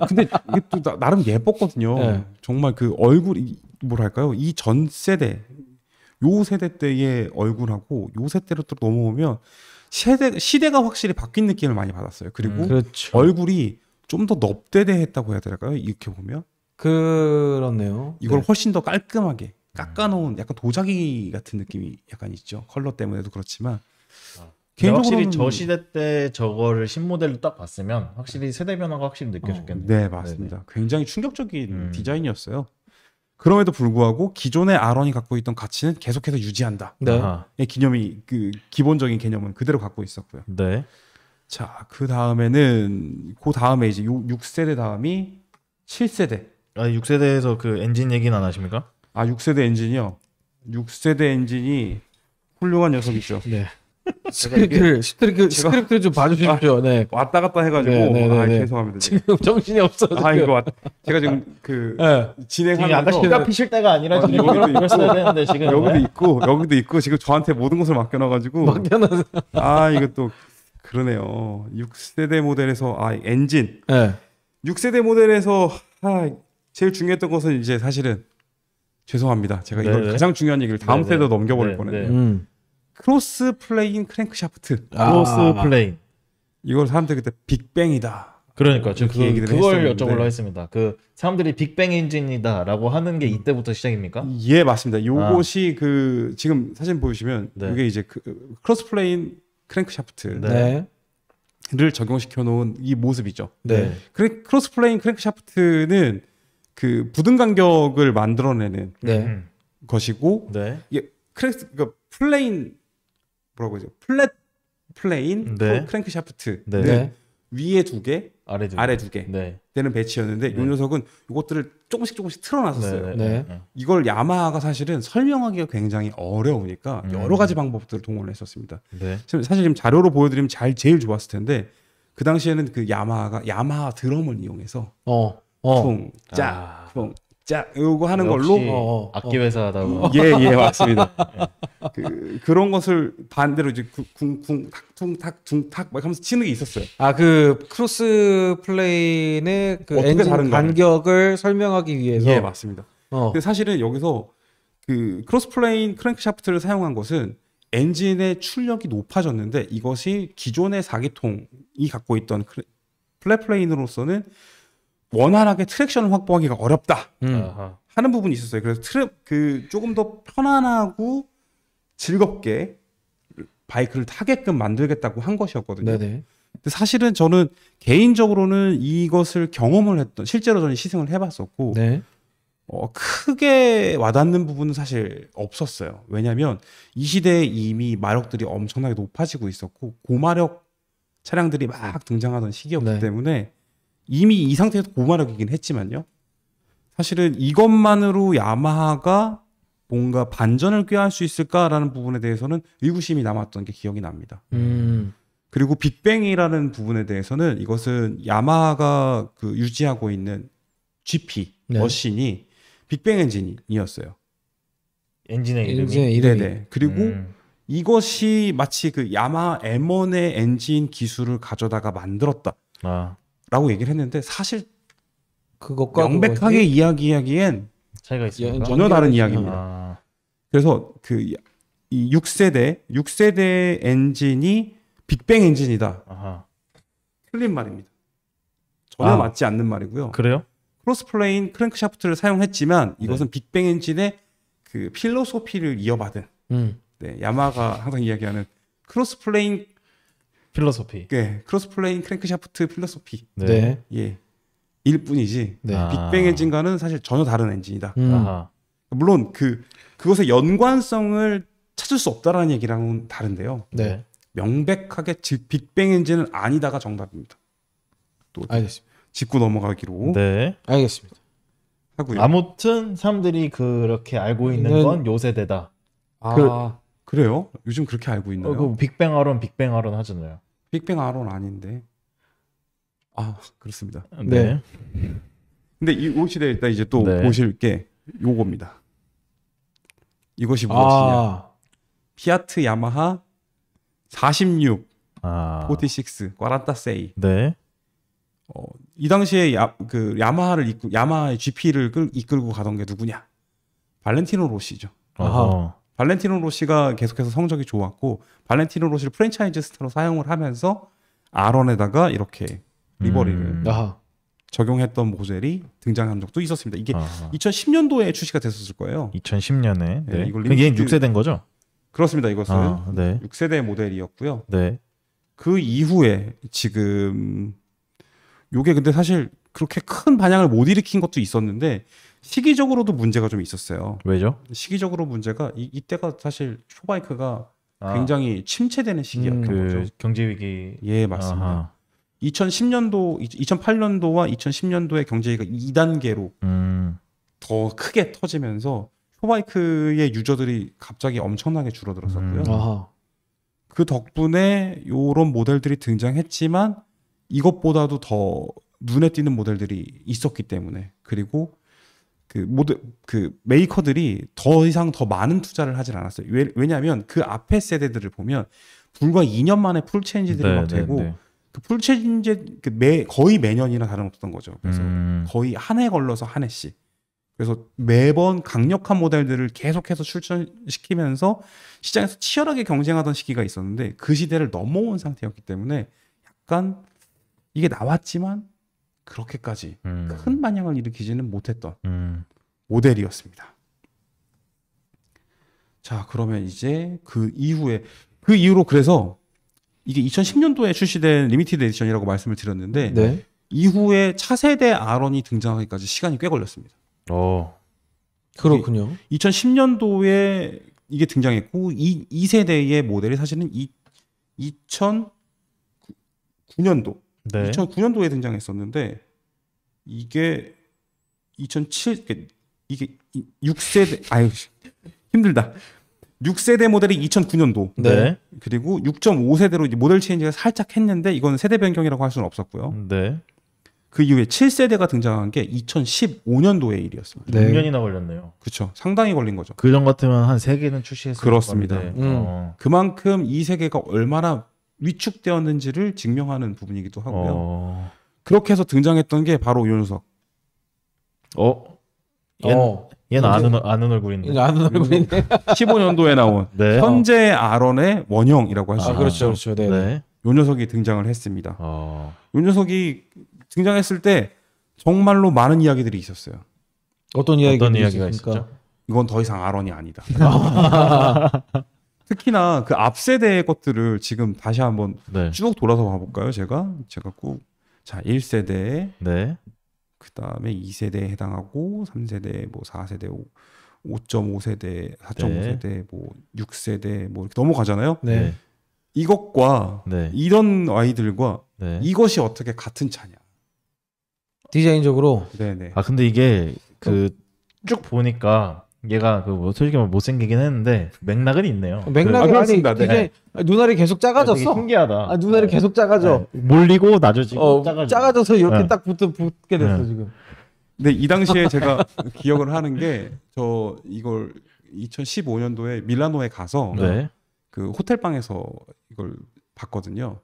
근데 이게 또 나름 예뻤거든요. 네. 정말 그 얼굴이 뭐랄까요? 이 전 세대 요 세대 때의 얼굴하고 요 세대로 또 넘어오면 시대가 확실히 바뀐 느낌을 많이 받았어요. 그리고 그렇죠. 얼굴이 좀 더 넙대대했다고 해야 될까요? 이렇게 보면 그렇네요. 이걸 네. 훨씬 더 깔끔하게 깎아놓은 약간 도자기 같은 느낌이 약간 있죠. 컬러 때문에도 그렇지만 확실히 개인적으로는 저 시대 때 저거를 신모델로 딱 봤으면 확실히 세대 변화가 확실히 느껴졌겠네요. 네, 맞습니다. 굉장히 충격적인 음. 디자인이었어요. 그럼에도 불구하고 기존의 R1이 갖고 있던 가치는 계속해서 유지한다. 네. 아하. 의 기념이 그 기본적인 개념은 그대로 갖고 있었고요. 네. 자, 그 다음에는 그 다음에 이제 6세대 다음이 7세대. 6세대에서 그 엔진 얘기는 안 하십니까? 6세대 엔진이요. 6세대 엔진이 훌륭한 녀석이죠. 네. 스크립트를 좀 봐주십시오. 네. 왔다 갔다 해가지고 네. 죄송합니다. 지금 정신이 없어. 제가 지금 그 네. 진행하면서 피가 피실 때가 아니라 지금 여기도 있고, 그랬어야 되는데 지금 여기도 있고 지금 저한테 모든 것을 맡겨놔가지고 막혀놔서. 이것도 그러네요. 6세대 모델에서 엔진 네. 6세대 모델에서 제일 중요했던 것은 이제 사실은 죄송합니다. 제가 이걸 네네. 가장 중요한 얘기를 다음 네네. 세대로 넘겨버릴 네, 뻔했네요. 네. 크로스 플레인 크랭크 샤프트. 크로스 플레인. 이걸 사람들이 그때 빅뱅이다. 그러니까 제가 그렇게 얘기를 그걸 했었는데. 여쭤보려고 했습니다. 그 사람들이 빅뱅 엔진이다라고 하는 게 이때부터 시작입니까? 예, 맞습니다. 요것이 그 지금 사진 보시면 네. 이게 이제 그 크로스 플레인 크랭크 샤프트를 네. 적용시켜 놓은 이 모습이죠. 네. 크로스 플레인 크랭크 샤프트는 그 부등 간격을 만들어내는 네. 것이고 네. 이게 그러니까 플레인 뭐라고 하죠? 플랫 플레인 네. 크랭크 샤프트 네. 네. 위에 두 개, 아래 두 개 네. 되는 배치였는데 이 네. 녀석은 이것들을 조금씩 틀어놨었어요. 네. 이걸 야마하가 사실은 설명하기가 굉장히 어려우니까 여러 가지 방법들을 동원을 했었습니다. 네. 사실 지금 자료로 보여드리면 제일 좋았을 텐데 그 당시에는 그 야마하가 야마하 드럼을 이용해서 쿵짝 쿵짝 이거 하는 걸로 악기 회사다고. 예 맞습니다. 그런 것을 반대로 이제 쿵쿵 탁퉁탁 퉁탁 막 하면서 치는 게 있었어요. 그 크로스 플레인의 그 어떻게 엔진 다른가를. 간격을 설명하기 위해서. 예 맞습니다. 근데 사실은 여기서 그 크로스플레인 크랭크샤프트를 사용한 것은 엔진의 출력이 높아졌는데 이것이 기존의 4기통이 갖고 있던 플랫플레인으로서는 원활하게 트랙션을 확보하기가 어렵다 아하. 하는 부분이 있었어요. 그래서 조금 더 편안하고 즐겁게 바이크를 타게끔 만들겠다고 한 것이었거든요. 네네. 근데 사실은 저는 개인적으로는 이것을 경험을 했던 실제로 저는 시승을 해봤었고 네. 크게 와닿는 부분은 사실 없었어요. 왜냐하면 이 시대에 이미 마력들이 엄청나게 높아지고 있었고 고마력 차량들이 막 등장하던 시기였기 네. 때문에 이미 이 상태에서 고마력이긴 했지만요. 사실은 이것만으로 야마하가 뭔가 반전을 꾀할 수 있을까라는 부분에 대해서는 의구심이 남았던 게 기억이 납니다. 그리고 빅뱅이라는 부분에 대해서는 이것은 야마하가 그 유지하고 있는 GP 네. 머신이 빅뱅 엔진이었어요. 엔진의 이름이. 엔진의 이름이. 네네. 그리고 이것이 마치 그 야마하 M1의 엔진 기술을 가져다가 만들었다라고 아, 얘기를 했는데 사실 그것과 명백하게 이야기하기엔 차이가 있습니까? 전혀 다른 이야기입니다. 아, 그래서 이 6세대 엔진이 빅뱅 엔진이다. 아하. 틀린 말입니다. 전혀 아. 맞지 않는 말이고요. 그래요? 크로스플레인 크랭크샤프트를 사용했지만 이것은 빅뱅 엔진의 그 필로소피를 이어받은 야마하가 항상 이야기하는 크로스플레인 필로소피. 크로스플레인 크랭크샤프트 필로소피 네. 예 일 뿐이지 네. 빅뱅 엔진과는 사실 전혀 다른 엔진이다. 아하. 물론 그것의 연관성을 찾을 수 없다라는 얘기랑은 다른데요. 네. 명백하게 빅뱅 엔진은 아니다가 정답입니다. 또 알겠습니다. 짚고 넘어가기로 네. 알겠습니다. 하고요. 아무튼 사람들이 그렇게 알고 있는 건 요 세대다. 그래요? 요즘 그렇게 알고 있나요? 그 빅뱅 아론 하잖아요. 빅뱅 아론 아닌데. 그렇습니다. 네. 근데 이 시대에 일단 이제 또 네. 보실 게 요겁니다. 이것이 무엇이냐? 피아트 야마하 46 46 과란타세이. 네. 이 당시에 야마하의 GP를 이끌고 가던 게 누구냐? 발렌티노 로시죠. 아하. 발렌티노 로시가 계속해서 성적이 좋았고 발렌티노 로시를 프랜차이즈 스타로 사용을 하면서 아론에다가 이렇게 리버리를 적용했던 모델이 등장한 적도 있었습니다. 이게 2010년도에 출시가 됐었을 거예요. 2010년에. 네. 이걸 얘는 6세대인 거죠? 그렇습니다. 이것은 네. 6세대 모델이었고요. 네. 그 이후에 지금 요게 근데 사실 그렇게 큰 반향을 못 일으킨 것도 있었는데 시기적으로도 문제가 좀 있었어요. 왜죠? 시기적으로 문제가 이때가 사실 쇼바이크가 굉장히 침체되는 시기였던 거죠. 경제 위기. 예, 맞습니다. 2008년도와 2010년도의 경제위기가 2단계로 더 크게 터지면서 쇼바이크의 유저들이 갑자기 엄청나게 줄어들었었고요. 그 덕분에 이런 모델들이 등장했지만 이것보다도 더 눈에 띄는 모델들이 있었기 때문에 그리고 그 메이커들이 더 이상 더 많은 투자를 하진 않았어요. 왜냐하면 그 앞에 세대들을 보면 불과 2년 만에 풀 체인지들이 막 되고 그 풀 체인지 거의 매년이나 다름없었던 거죠. 그래서 거의 한 해 걸러서 한 해씩. 그래서 매번 강력한 모델들을 계속해서 출전시키면서 시장에서 치열하게 경쟁하던 시기가 있었는데 그 시대를 넘어온 상태였기 때문에 약간 이게 나왔지만 그렇게까지 큰 반향을 일으키지는 못했던 모델이었습니다. 자, 그러면 이제 그 이후로 그래서 이게 2010년도에 출시된 리미티드 에디션이라고 말씀을 드렸는데 네. 이후에 차세대 아론이 등장하기까지 시간이 꽤 걸렸습니다. 그렇군요. 2010년도에 이게 등장했고 이 세대의 모델이 사실은 2009년도 네. 2009년도에 등장했었는데 이게 2007 이게 6세대 아유 힘들다. 6세대 모델이 2009년도. 네. 그리고 6.5세대로 이제 모델 체인지가 살짝 했는데 이건 세대 변경이라고 할 수는 없었고요. 네. 그 이후에 7세대가 등장한 게 2015년도의 일이었습니다. 네. 6년이나 걸렸네요. 그렇죠. 상당히 걸린 거죠. 그전 같으면 한 3개는 출시했을 그렇습니다. 건데. 그만큼 이 세계가 얼마나 위축되었는지를 증명하는 부분이기도 하고요. 그렇게 해서 등장했던 게 바로 요 녀석. 얘는 아는 얼굴인데. 아는 얼굴이네. 15년도에 나온 네. 현재 아론의 원형이라고 할 수 아, 있죠. 그렇죠, 그렇죠. 네. 네. 요 녀석이 등장을 했습니다. 어. 요 녀석이 등장했을 때 정말로 많은 이야기들이 있었어요. 어떤 어떤 이야기가 있었습니까? 있었죠? 이건 더 이상 아론이 아니다. 특히나 그 앞 세대의 것들을 지금 다시 한번 네. 쭉 돌아서 봐볼까요? 제가 꼭 자 1세대 네. 그 다음에 2세대에 해당하고 3세대 뭐 4세대 5.5세대 4.5세대 뭐 6세대 뭐 이렇게 넘어가잖아요. 네. 이것과 네. 이런 아이들과 네. 이것이 어떻게 같은 차냐. 디자인적으로. 네네. 아 근데 이게 그 쭉 보니까 얘가 그 솔직히 말하면 못생기긴 했는데 맥락은 있네요. 맥락이 아니 그렇습니다. 네. 되게 눈알이 계속 되게 작아졌어. 신기하다. 아, 눈알이 계속 작아져. 네. 몰리고 낮아지고 작아져서 이렇게 네. 딱 붙게 됐어 네. 지금. 근데 이 당시에 제가 기억을 하는 게 저 이걸 2015년도에 밀라노에 가서 네. 그 호텔방에서 이걸 봤거든요.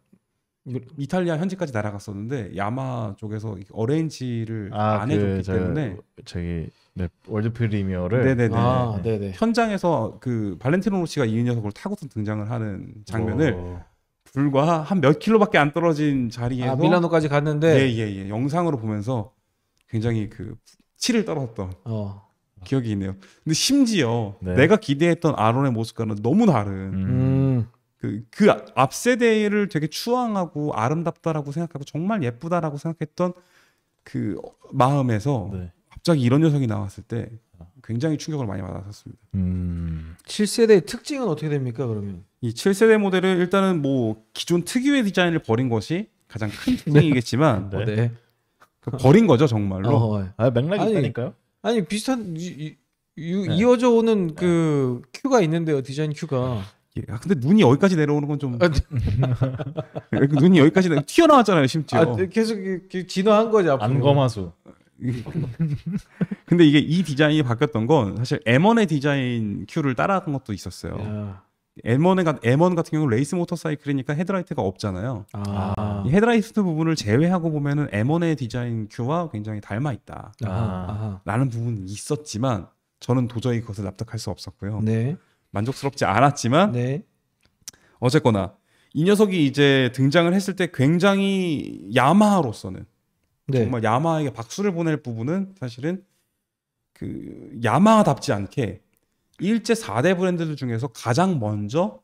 이탈리아 현지까지 날아갔었는데 야마 쪽에서 어레인지를 안 해줬기 때문에 저기 네, 월드 프리미어를 네네네. 아, 네네. 현장에서 그 발렌티노 로시가 이 녀석을 타고서 등장을 하는 장면을 오. 불과 한 몇 킬로밖에 안 떨어진 자리에서 아, 밀라노까지 갔는데. 예예예 영상으로 보면서 굉장히 그 치를 떨었던 기억이 있네요. 근데 심지어 네. 내가 기대했던 아론의 모습과는 너무 다른 음. 그 앞 세대를 되게 추앙하고 아름답다라고 생각하고 정말 예쁘다라고 생각했던 그 마음에서 네. 갑자기 이런 녀석이 나왔을 때 굉장히 충격을 많이 받았었습니다. 7세대의 특징은 어떻게 됩니까 그러면? 이 7세대 모델은 일단은 뭐 기존 특유의 디자인을 버린 것이 가장 큰 특징이겠지만 네. 네. 버린 거죠 정말로. 아 맥락이 아니, 있다니까요. 아니 비슷한 이어져 오는 그 큐가 있는데요. 디자인 큐가. 예, 근데 눈이 여기까지 내려오는 건 좀 아, 눈이 여기까지 튀어나왔잖아요 심지어. 계속 이렇게 진화한 거죠. 앞으로. 안검하수. 근데 이게 이 디자인이 바뀌었던 건 사실 M1의 디자인 큐를 따라간 것도 있었어요. 야. M1 같은 경우는 레이스 모터사이클이니까 헤드라이트가 없잖아요. 이 헤드라이트 부분을 제외하고 보면은 M1의 디자인 큐와 굉장히 닮아 있다. 아하. 라는 부분이 있었지만 저는 도저히 그것을 납득할 수 없었고요. 네. 만족스럽지 않았지만 네. 어쨌거나 이 녀석이 이제 등장을 했을 때 굉장히 야마하로서는 네. 정말 야마하에게 박수를 보낼 부분은 사실은 그 야마하답지 않게 일제 4대 브랜드들 중에서 가장 먼저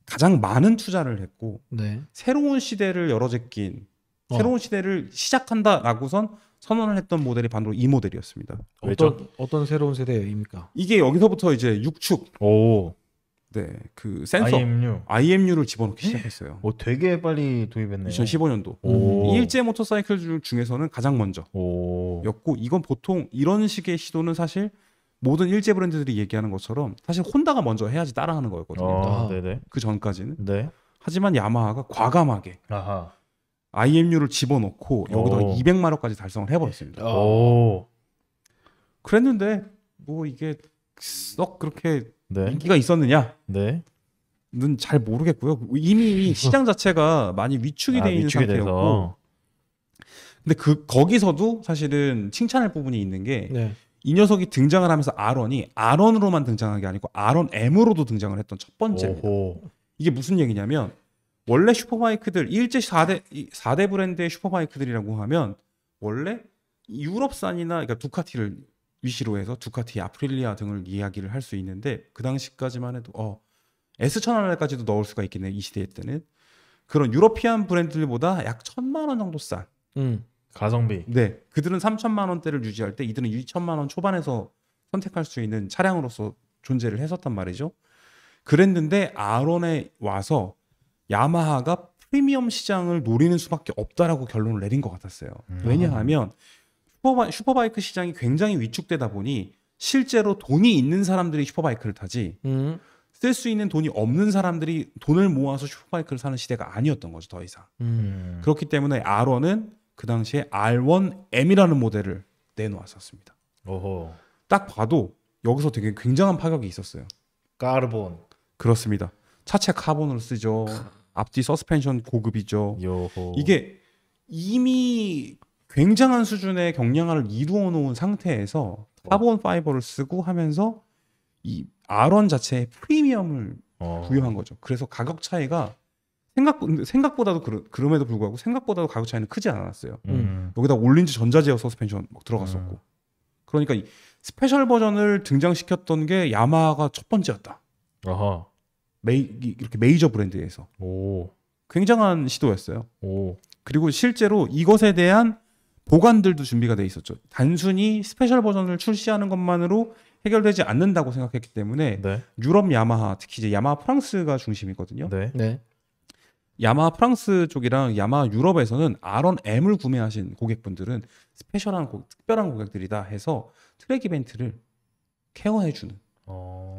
가장 많은 투자를 했고 네. 새로운 시대를 열어제낀 새로운 시대를 시작한다라고선 선언을 했던 모델이 바로 이 모델이었습니다. 어떤 새로운 세대입니까? 이게 여기서부터 이제 6축 오. 네, 그 센서 IMU. IMU를 집어넣기 시작했어요. 되게 빨리 도입했네요. 2015년도. 오. 일제 모터사이클 중에서는 가장 먼저였고 이건 보통 이런 식의 시도는 사실 모든 일제 브랜드들이 얘기하는 것처럼 사실 혼다가 먼저 해야지 따라하는 거였거든요. 네네. 그 전까지는. 네. 하지만 야마하가 과감하게 아하. IMU를 집어넣고 여기다 오. 200마력까지 달성을 해버렸습니다. 오. 그랬는데 뭐 이게 썩 그렇게 네. 인기가 있었느냐? 네. 는 잘 모르겠고요. 이미 시장 자체가 많이 위축이 돼 있는 위축이 상태였고, 돼서. 근데 거기서도 사실은 칭찬할 부분이 있는 게 이 네. 녀석이 등장을 하면서 아론이 아론으로만 등장한 게 아니고 아론 M으로도 등장을 했던 첫 번째입니다. 오호. 이게 무슨 얘기냐면 원래 슈퍼바이크들 일제 4대 브랜드의 슈퍼바이크들이라고 하면 원래 유럽산이나 그러니까 두카티를 위시로 해서 두카티, 아프릴리아 등을 이야기를 할 수 있는데 그 당시까지만 해도 S1000R까지도 넣을 수가 있겠네. 이 시대 때는 그런 유러피안 브랜드들보다 약 1,000만 원 정도 싼. 가성비. 네, 그들은 3,000만 원대를 유지할 때 이들은 2,000만 원 초반에서 선택할 수 있는 차량으로서 존재를 했었단 말이죠. 그랬는데 아론에 와서 야마하가 프리미엄 시장을 노리는 수밖에 없다라고 결론을 내린 것 같았어요. 음. 왜냐하면 슈퍼바이크 시장이 굉장히 위축되다 보니 실제로 돈이 있는 사람들이 슈퍼바이크를 타지 쓸 수 있는 돈이 없는 사람들이 돈을 모아서 슈퍼바이크를 사는 시대가 아니었던 거죠, 더 이상. 그렇기 때문에 R1은 그 당시에 R1M이라는 모델을 내놓았었습니다. 오호. 딱 봐도 여기서 되게 굉장한 파격이 있었어요. 까르본. 그렇습니다. 차체 카본으로 쓰죠. 앞뒤 서스펜션 고급이죠. 요호. 이게 이미 굉장한 수준의 경량화를 이루어 놓은 상태에서 카본 파이버를 쓰고 하면서 이 R1 자체의 프리미엄을 부여한 거죠. 그래서 가격 차이가 생각보다도 그럼에도 불구하고 생각보다도 가격 차이는 크지 않았어요. 여기다 올린즈 전자제어 서스펜션 막 들어갔었고. 그러니까 이 스페셜 버전을 등장시켰던 게 야마하가 첫 번째였다. 아하. 이렇게 메이저 브랜드에서 오. 굉장한 시도였어요. 오. 그리고 실제로 이것에 대한 보관들도 준비가 돼 있었죠. 단순히 스페셜 버전을 출시하는 것만으로 해결되지 않는다고 생각했기 때문에 네. 유럽 야마하, 특히 이제 야마하 프랑스가 중심이거든요. 네. 네. 야마하 프랑스 쪽이랑 야마하 유럽에서는 R1M을 구매하신 고객분들은 스페셜한 특별한 고객들이다 해서 트랙 이벤트를 케어해주는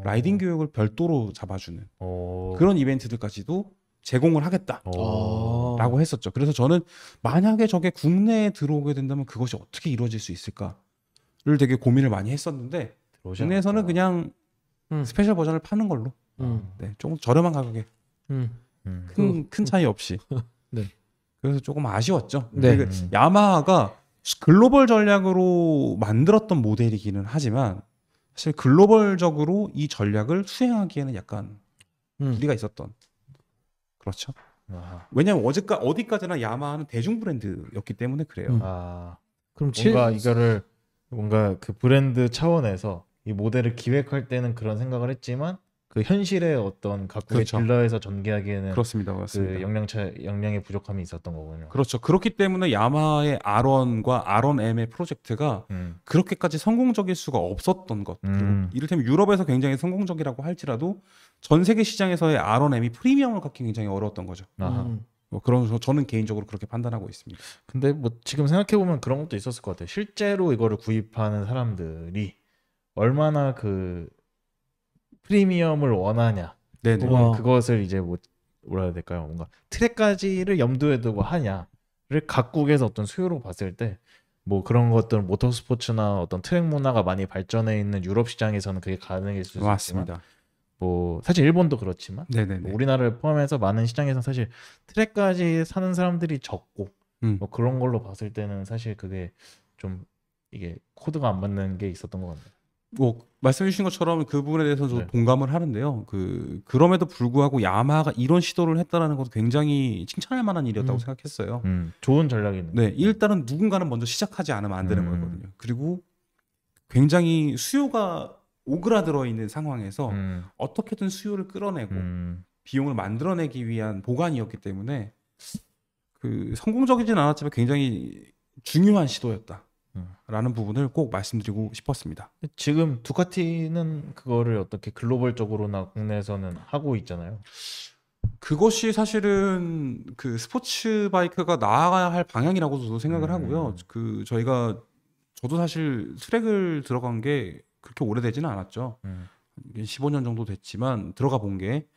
라이딩 교육을 별도로 잡아주는 그런 이벤트들까지도 제공을 하겠다라고 했었죠. 그래서 저는 만약에 저게 국내에 들어오게 된다면 그것이 어떻게 이루어질 수 있을까를 되게 고민을 많이 했었는데 국내에서는 그냥 스페셜 버전을 파는 걸로 네, 조금 저렴한 가격에 큰 차이 없이 네. 그래서 조금 아쉬웠죠. 네. 야마하가 글로벌 전략으로 만들었던 모델이기는 하지만 사실 글로벌적으로 이 전략을 수행하기에는 약간 무리가 있었던 그렇죠. 왜냐하면 어디까지나 야마하는 대중 브랜드였기 때문에 그래요. 그럼 뭔가 이거를 뭔가 그 브랜드 차원에서 이 모델을 기획할 때는 그런 생각을 했지만 그 현실의 어떤 각국의 그렇죠. 딜러에서 전개하기에는 그렇습니다. 그 맞습니다. 역량의 부족함이 있었던 거군요. 그렇죠. 그렇기 때문에 야마하의 R1과 R1M의 프로젝트가 그렇게까지 성공적일 수가 없었던 것. 그리고 이를테면 유럽에서 굉장히 성공적이라고 할지라도 전 세계 시장에서의 R1M이 프리미엄을 갖기 굉장히 어려웠던 거죠. 그런 저는 개인적으로 그렇게 판단하고 있습니다. 근데 뭐 지금 생각해 보면 그런 것도 있었을 것 같아요. 실제로 이거를 구입하는 사람들이 얼마나 그 프리미엄을 원하냐. 네네. 혹은 그것을 이제 뭐라 해야 될까요? 뭔가 트랙까지를 염두에 두고 하냐를 각국에서 어떤 수요로 봤을 때 뭐 그런 것들 모터스포츠나 어떤 트랙 문화가 많이 발전해 있는 유럽 시장에서는 그게 가능할 수 있지만 맞습니다. 뭐 사실 일본도 그렇지만 네네네. 뭐 우리나라를 포함해서 많은 시장에서 사실 트랙까지 사는 사람들이 적고 뭐 그런 걸로 봤을 때는 사실 그게 좀 이게 코드가 안 맞는 게 있었던 것 같네요. 뭐 말씀해 주신 것처럼 그 부분에 대해서 저도 네. 동감을 하는데요. 그럼에도 불구하고 야마하가 이런 시도를 했다라는 것도 굉장히 칭찬할 만한 일이었다고 생각했어요. 좋은 전략이네. 네, 일단은 누군가는 먼저 시작하지 않으면 안 되는 거거든요. 그리고 굉장히 수요가 오그라들어 있는 상황에서 어떻게든 수요를 끌어내고 비용을 만들어내기 위한 보관이었기 때문에 그 성공적이진 않았지만 굉장히 중요한 시도였다라는 부분을 꼭 말씀드리고 싶었습니다. 지금 두카티는 그거를 어떻게 글로벌적으로나 국내에서는 하고 있잖아요. 그것이 사실은 그 스포츠 바이크가 나아가야 할 방향이라고 저도 생각을 하고요. 저도 사실 트랙을 들어간 게 그렇게 오래되지는 않았죠. 15년 정도 됐지만 들어가 본 게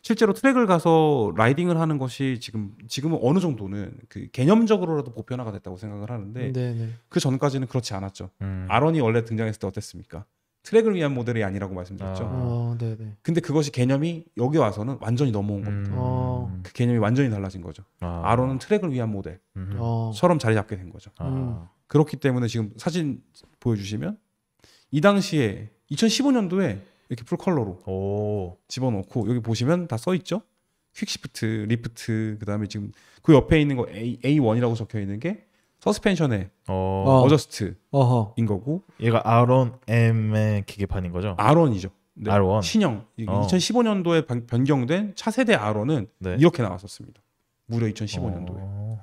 실제로 트랙을 가서 라이딩을 하는 것이 지금은 어느 정도는 그 개념적으로라도 보편화가 됐다고 생각을 하는데 네네. 그 전까지는 그렇지 않았죠. R1이 원래 등장했을 때 어땠습니까? 트랙을 위한 모델이 아니라고 말씀드렸죠. 네네. 근데 그것이 개념이 여기 와서는 완전히 넘어온 겁니다. 그 개념이 완전히 달라진 거죠. R1은 트랙을 위한 모델처럼 자리 잡게 된 거죠. 그렇기 때문에 지금 사진 보여주시면 이 당시에 2015년도에 이렇게 풀 컬러로 집어넣고 여기 보시면 다 써 있죠. 퀵시프트, 리프트, 그다음에 지금 그 옆에 있는 거 A1이라고 적혀 있는 게 서스펜션의 어저스트인 거고 얘가 R1M의 기계판인 거죠? R1이죠. 네. R1 신형 2015년도에 변경된 차세대 R1은 네. 이렇게 나왔었습니다. 무려 2015년도에.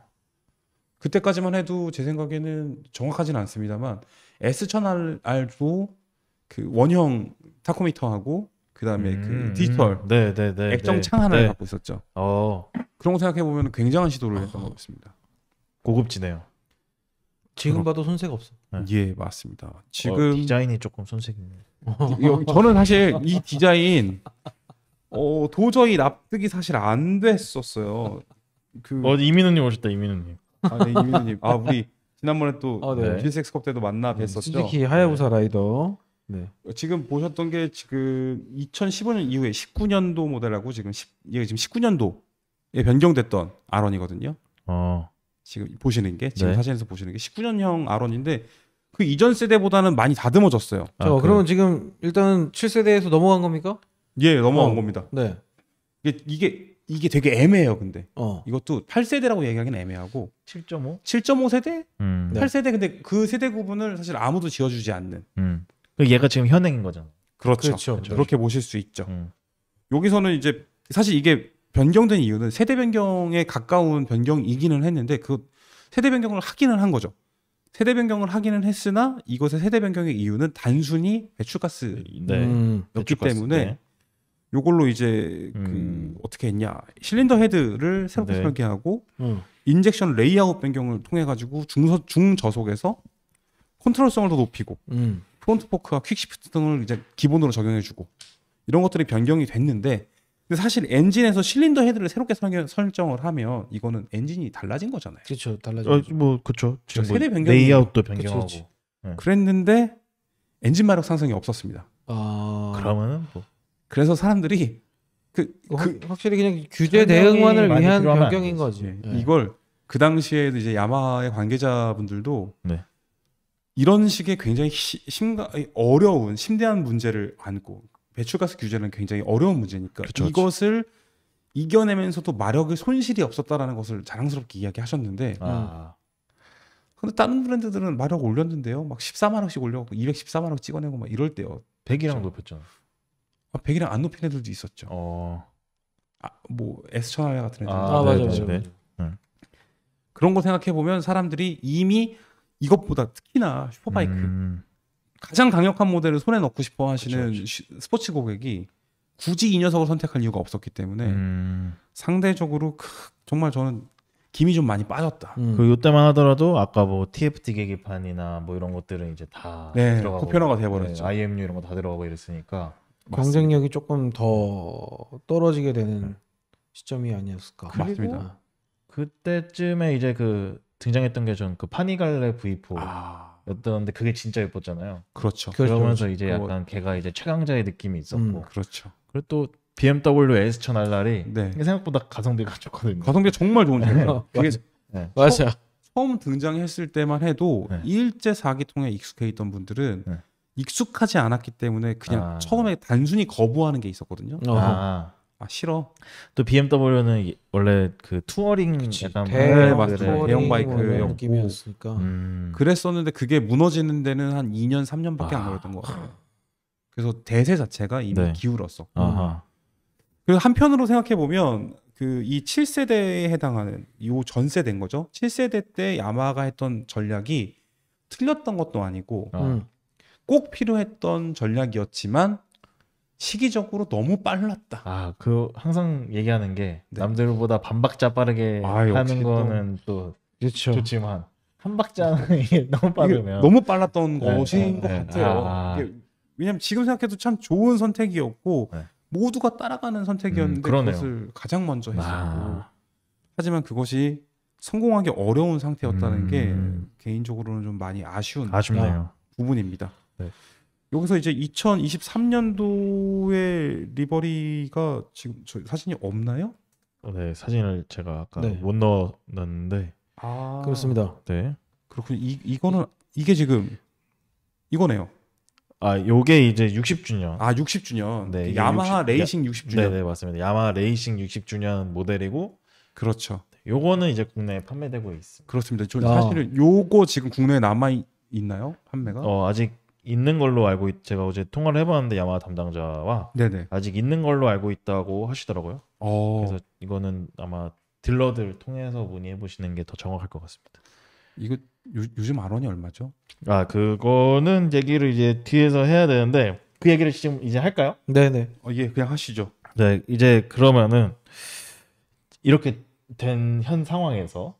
그때까지만 해도 제 생각에는 정확하지는 않습니다만 S1000R도 그 원형 타코미터하고 그다음에 그 디지털 네네네. 액정창 하나를 갖고 있었죠. 그런 거 생각해 보면 굉장한 시도를 했던 것 같습니다. 고급지네요. 지금 봐도 손색 없어. 예, 맞습니다. 지금 디자인이 조금 손색이네요. 저는 사실 이 디자인 도저히 납득이 사실 안 됐었어요. 이민우님 오셨다, 이민우님. 네, 이민우님. 우리 지난번에 또 네. GSX컵 때도 만나 뵀었죠. 스즈키 하야부사 라이더. 네. 지금 보셨던 게 지금 2015년 이후에 19년도 모델하고 이게 지금 19년도에 변경됐던 R1이거든요. 지금 보시는 게 지금 네. 사진에서 보시는 게 19년형 R1인데 그 이전 세대보다는 많이 다듬어졌어요. 그러면 지금 일단은 7세대에서 넘어간 겁니까? 예, 넘어간 겁니다. 네. 이게 되게 애매해요. 근데 이것도 8세대라고 얘기하기는 애매하고 7.5? 7.5세대? 8세대. 근데 그 세대 구분을 사실 아무도 지어주지 않는. 얘가 지금 현행인 거잖아. 그렇죠. 그렇게 보실 수 있죠. 여기서는 이제 사실 이게 변경된 이유는 세대 변경에 가까운 변경이기는 했는데 그 세대 변경을 하기는 한 거죠. 세대 변경을 하기는 했으나 이것의 세대 변경의 이유는 단순히 배출가스였기 때문에 요걸로 이제 어떻게 했냐, 실린더 헤드를 새롭게 설계하고 인젝션 레이아웃 변경을 통해 가지고 중저속에서 컨트롤성을 더 높이고 프론트 포크와 퀵시프트 등을 이제 기본으로 적용해주고 이런 것들이 변경이 됐는데, 근데 사실 엔진에서 실린더 헤드를 새롭게 설정을 하면 이거는 엔진이 달라진 거잖아요. 그렇죠, 달라진. 그렇죠. 지금 세대 변경이 레이아웃도 변경하고. 그랬는데 엔진 마력 상승이 없었습니다. 그러면은 그래서 사람들이 확실히 그냥 규제 대응만을 위한 변경인 거지. 이걸 그 당시에도 이제 야마의 관계자분들도 이런 식의 굉장히 어려운 심대한 문제를 안고, 배출가스 규제는 굉장히 어려운 문제니까 이것을 이겨내면서도 마력의 손실이 없었다라는 것을 자랑스럽게 이야기하셨는데, 근데 다른 브랜드들은 마력 올렸는데요, 막 14마력씩 올려갖고 214마력 찍어내고 막 이럴 때요. 100이랑 높였잖아. 100이랑 안 높인 애들도 있었죠. 뭐 S1000R 같은 애들. 맞아. 그런 거 생각해 보면 사람들이 이미 이것보다 특히나 슈퍼바이크 가장 강력한 모델을 손에 넣고 싶어 하시는 스포츠 고객이 굳이 이 녀석을 선택할 이유가 없었기 때문에 상대적으로 정말 저는 김이 좀 많이 빠졌다. 요때만 하더라도 아까 뭐 TFT 계기판이나 뭐 이런 것들은 이제 다 들어가고, 코편화가 돼버렸죠. IMU 이런 거 다 들어가고 이랬으니까 경쟁력이 조금 더 떨어지게 되는 시점이 아니었을까. 맞습니다. 그때쯤에 이제 등장했던 게 전 파니갈레 V4였던데 그게 진짜 예뻤잖아요. 그렇죠. 그러면서 이제 약간 걔가 이제 최강자의 느낌이 있었고. 그렇죠. 그리고 또 BMW S1000R이 생각보다 가성비가 좋거든요. 가성비가 정말 좋은 차예요. 맞아. 처음 등장했을 때만 해도 일제 4기통에 익숙해 있던 분들은 익숙하지 않았기 때문에 그냥 처음에 단순히 거부하는 게 있었거든요. 싫어. 또 BMW는 원래 투어링 약간 대형 바이크 느낌이었으니까. 그랬었는데 그게 무너지는 데는 한 2년 3년밖에 안 걸렸던 것 같아요. 그래서 대세 자체가 이미 기울었었고. 그리고 한편으로 생각해 보면 이 7세대에 해당하는 요 전세대인 거죠. 7세대 때 야마하가 했던 전략이 틀렸던 것도 아니고 꼭 필요했던 전략이었지만 시기적으로 너무 빨랐다. 항상 얘기하는 게 남들보다 반박자 빠르게 하는 거는 또 좋지만 한 박자는 이게 너무 빠르면 너무 빨랐던 것인 것 같아요. 왜냐면 지금 생각해도 참 좋은 선택이었고 모두가 따라가는 선택이었는데 그것을 가장 먼저 했었고, 하지만 그것이 성공하기 어려운 상태였다는 게 개인적으로는 좀 많이 아쉽네요. 부분입니다. 여기서 이제 2023년도에 리버리가 지금 저희 사진이 없나요? 네, 사진을 제가 아까 못 넣었는데. 그렇습니다. 네. 그렇군요. 이게 지금 이거네요. 요게 이제 60주년. 60주년. 네, 야마하 레이싱 60주년. 네, 맞습니다. 야마하 레이싱 60주년 모델이고. 그렇죠. 요거는 이제 국내에 판매되고 있습니다. 그렇습니다. 사실은 요거 지금 국내에 남아 있나요? 판매가? 아직 있는 걸로 제가 어제 통화를 해봤는데 야마하 담당자와 아직 있는 걸로 알고 있다고 하시더라고요. 그래서 이거는 아마 딜러들 통해서 문의해 보시는 게 더 정확할 것 같습니다. 이거 요즘 R1이 얼마죠? 그거는 얘기를 이제 뒤에서 해야 되는데 그 얘기를 지금 이제 할까요? 네네. 예, 그냥 하시죠. 네, 이제 그러면은 이렇게 된 현 상황에서